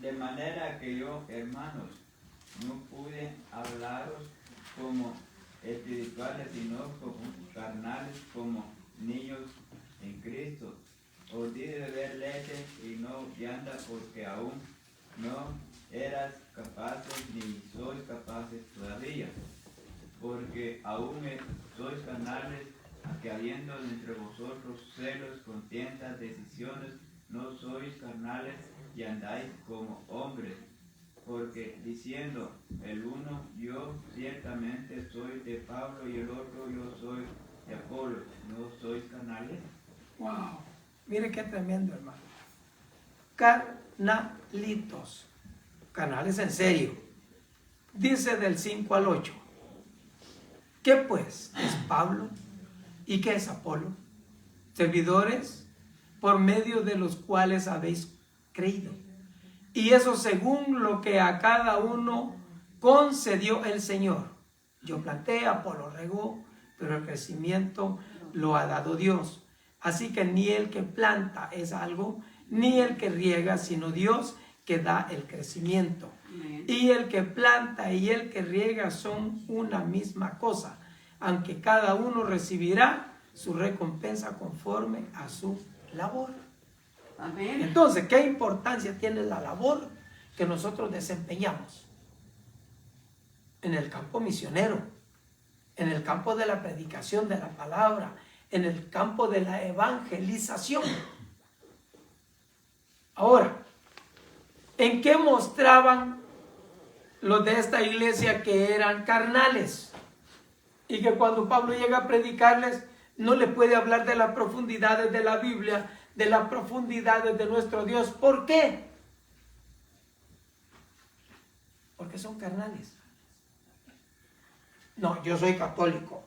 De manera que yo, hermanos, no pude hablaros como espirituales, sino como carnales, como niños en Cristo. Os di de beber leche y no vianda, porque aún no eras capaces ni sois capaces todavía, porque aún sois carnales, que habiendo entre vosotros celos, contiendas, decisiones, no sois carnales y andáis como hombres. Porque diciendo el uno, yo ciertamente soy de Pablo, y el otro, yo soy de Apolo, ¿no sois carnales? Wow, mire qué tremendo, hermano. Carnalitos, canales en serio. Dice del 5 al 8. ¿Qué pues es Pablo y qué es Apolo? Servidores por medio de los cuales habéis creído. Y eso según lo que a cada uno concedió el Señor. Yo planté, Apolo regó, pero el crecimiento lo ha dado Dios. Así que ni el que planta es algo, ni el que riega, sino Dios que da el crecimiento. Amén. Y el que planta y el que riega son una misma cosa, aunque cada uno recibirá su recompensa conforme a su labor. Amén. Entonces, ¿qué importancia tiene la labor que nosotros desempeñamos? En el campo misionero, en el campo de la predicación de la palabra, en el campo de la evangelización. Ahora, ¿en qué mostraban los de esta iglesia que eran carnales? Y que cuando Pablo llega a predicarles, no le puede hablar de las profundidades de la Biblia, de las profundidades de nuestro Dios. ¿Por qué? Porque son carnales. No, yo soy católico.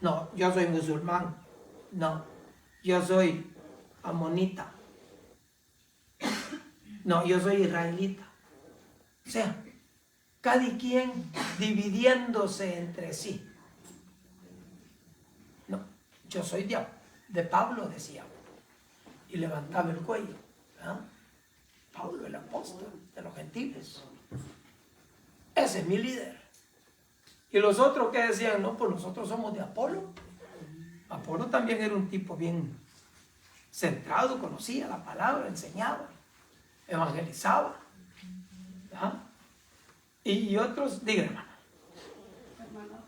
No, yo soy musulmán. No, yo soy amonita. No, yo soy israelita. O sea, cada quien dividiéndose entre sí. No, yo soy de Pablo, decía. Y levantaba el cuello. ¿Ah? Pablo, el apóstol de los gentiles. Ese es mi líder. Y los otros que decían, no, pues nosotros somos de Apolo. Apolo también era un tipo bien centrado, conocía la palabra, enseñaba. evangelizaba. ¿Ah? Y otros, digan, hermano. Hermano,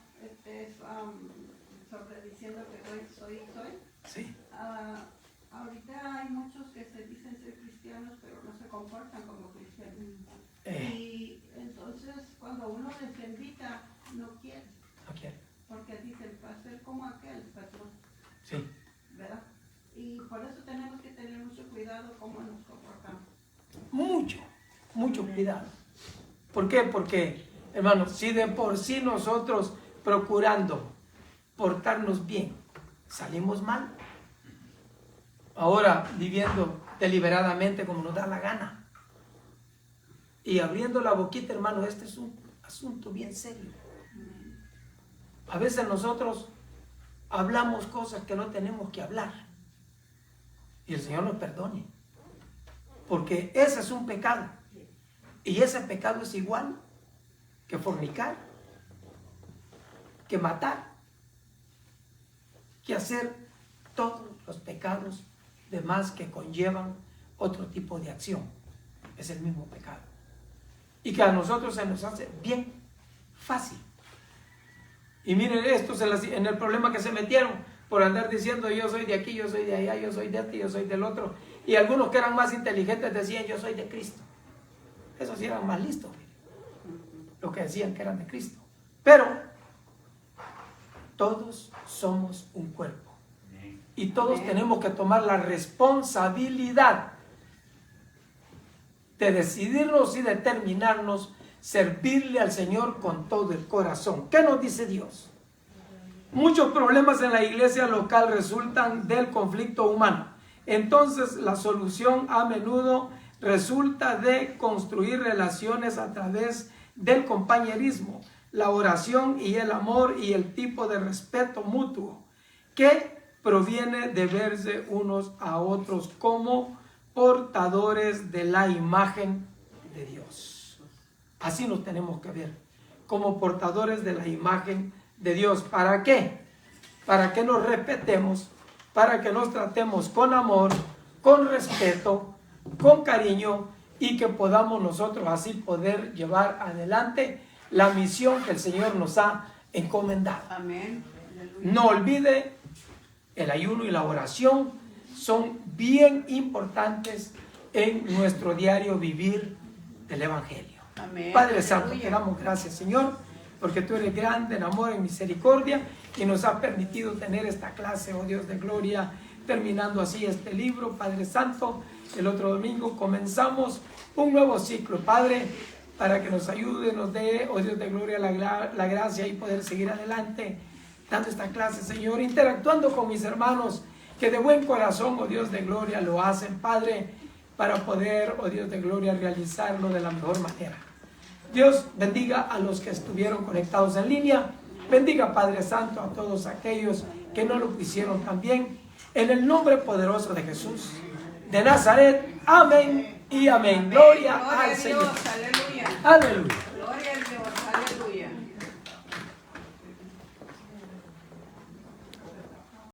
sobre diciendo que soy. Sí. Ahorita hay muchos que se dicen ser cristianos, pero no se comportan como cristianos. Y entonces, cuando uno les invita, no quieren. No quiere. Porque dicen, va a ser como aquel patrón. Sí. ¿Verdad? Y por eso tenemos que tener mucho cuidado cómo nos comportamos. Mucho cuidado. ¿Por qué? Porque, hermanos, si de por sí nosotros procurando portarnos bien, salimos mal, ahora viviendo deliberadamente como nos da la gana y abriendo la boquita, hermano, este es un asunto bien serio. A veces nosotros hablamos cosas que no tenemos que hablar y el Señor nos perdone, porque ese es un pecado y ese pecado es igual que fornicar, que matar, que hacer todos los pecados demás que conllevan otro tipo de acción. Es el mismo pecado. Y que a nosotros se nos hace bien fácil. Y miren estos en el problema que se metieron por andar diciendo yo soy de aquí, yo soy de allá, yo soy de este, yo soy del otro. Y algunos que eran más inteligentes decían yo soy de Cristo. Esos sí eran más listos, los que decían que eran de Cristo. Pero todos somos un cuerpo. Y todos tenemos que tomar la responsabilidad de decidirnos y determinarnos servirle al Señor con todo el corazón. ¿Qué nos dice Dios? Muchos problemas en la iglesia local resultan del conflicto humano. Entonces la solución a menudo resulta de construir relaciones a través del compañerismo, la oración y el amor y el tipo de respeto mutuo que proviene de verse unos a otros como portadores de la imagen de Dios. Así nos tenemos que ver, como portadores de la imagen de Dios. ¿Para qué? Para que nos respetemos, para que nos tratemos con amor, con respeto, con cariño y que podamos nosotros así poder llevar adelante la misión que el Señor nos ha encomendado. Amén. No olvide, el ayuno y la oración son bien importantes en nuestro diario vivir del Evangelio. Amén. Padre Santo, Aleluya. te damos gracias, Señor, porque tú eres grande en amor, en misericordia y nos has permitido tener esta clase, oh Dios de gloria, terminando así este libro, Padre Santo. El otro domingo comenzamos un nuevo ciclo, Padre, para que nos ayude, nos dé, oh Dios de gloria, la gracia y poder seguir adelante dando esta clase, Señor, interactuando con mis hermanos que de buen corazón, oh Dios de gloria, lo hacen, Padre, para poder, oh Dios de gloria, realizarlo de la mejor manera. Dios bendiga a los que estuvieron conectados en línea, bendiga, Padre Santo, a todos aquellos que no lo hicieron también, en el nombre poderoso de Jesús de Nazaret. Amén y amén. Amén. Gloria Gloria al a Señor. Dios. Aleluya. Aleluya.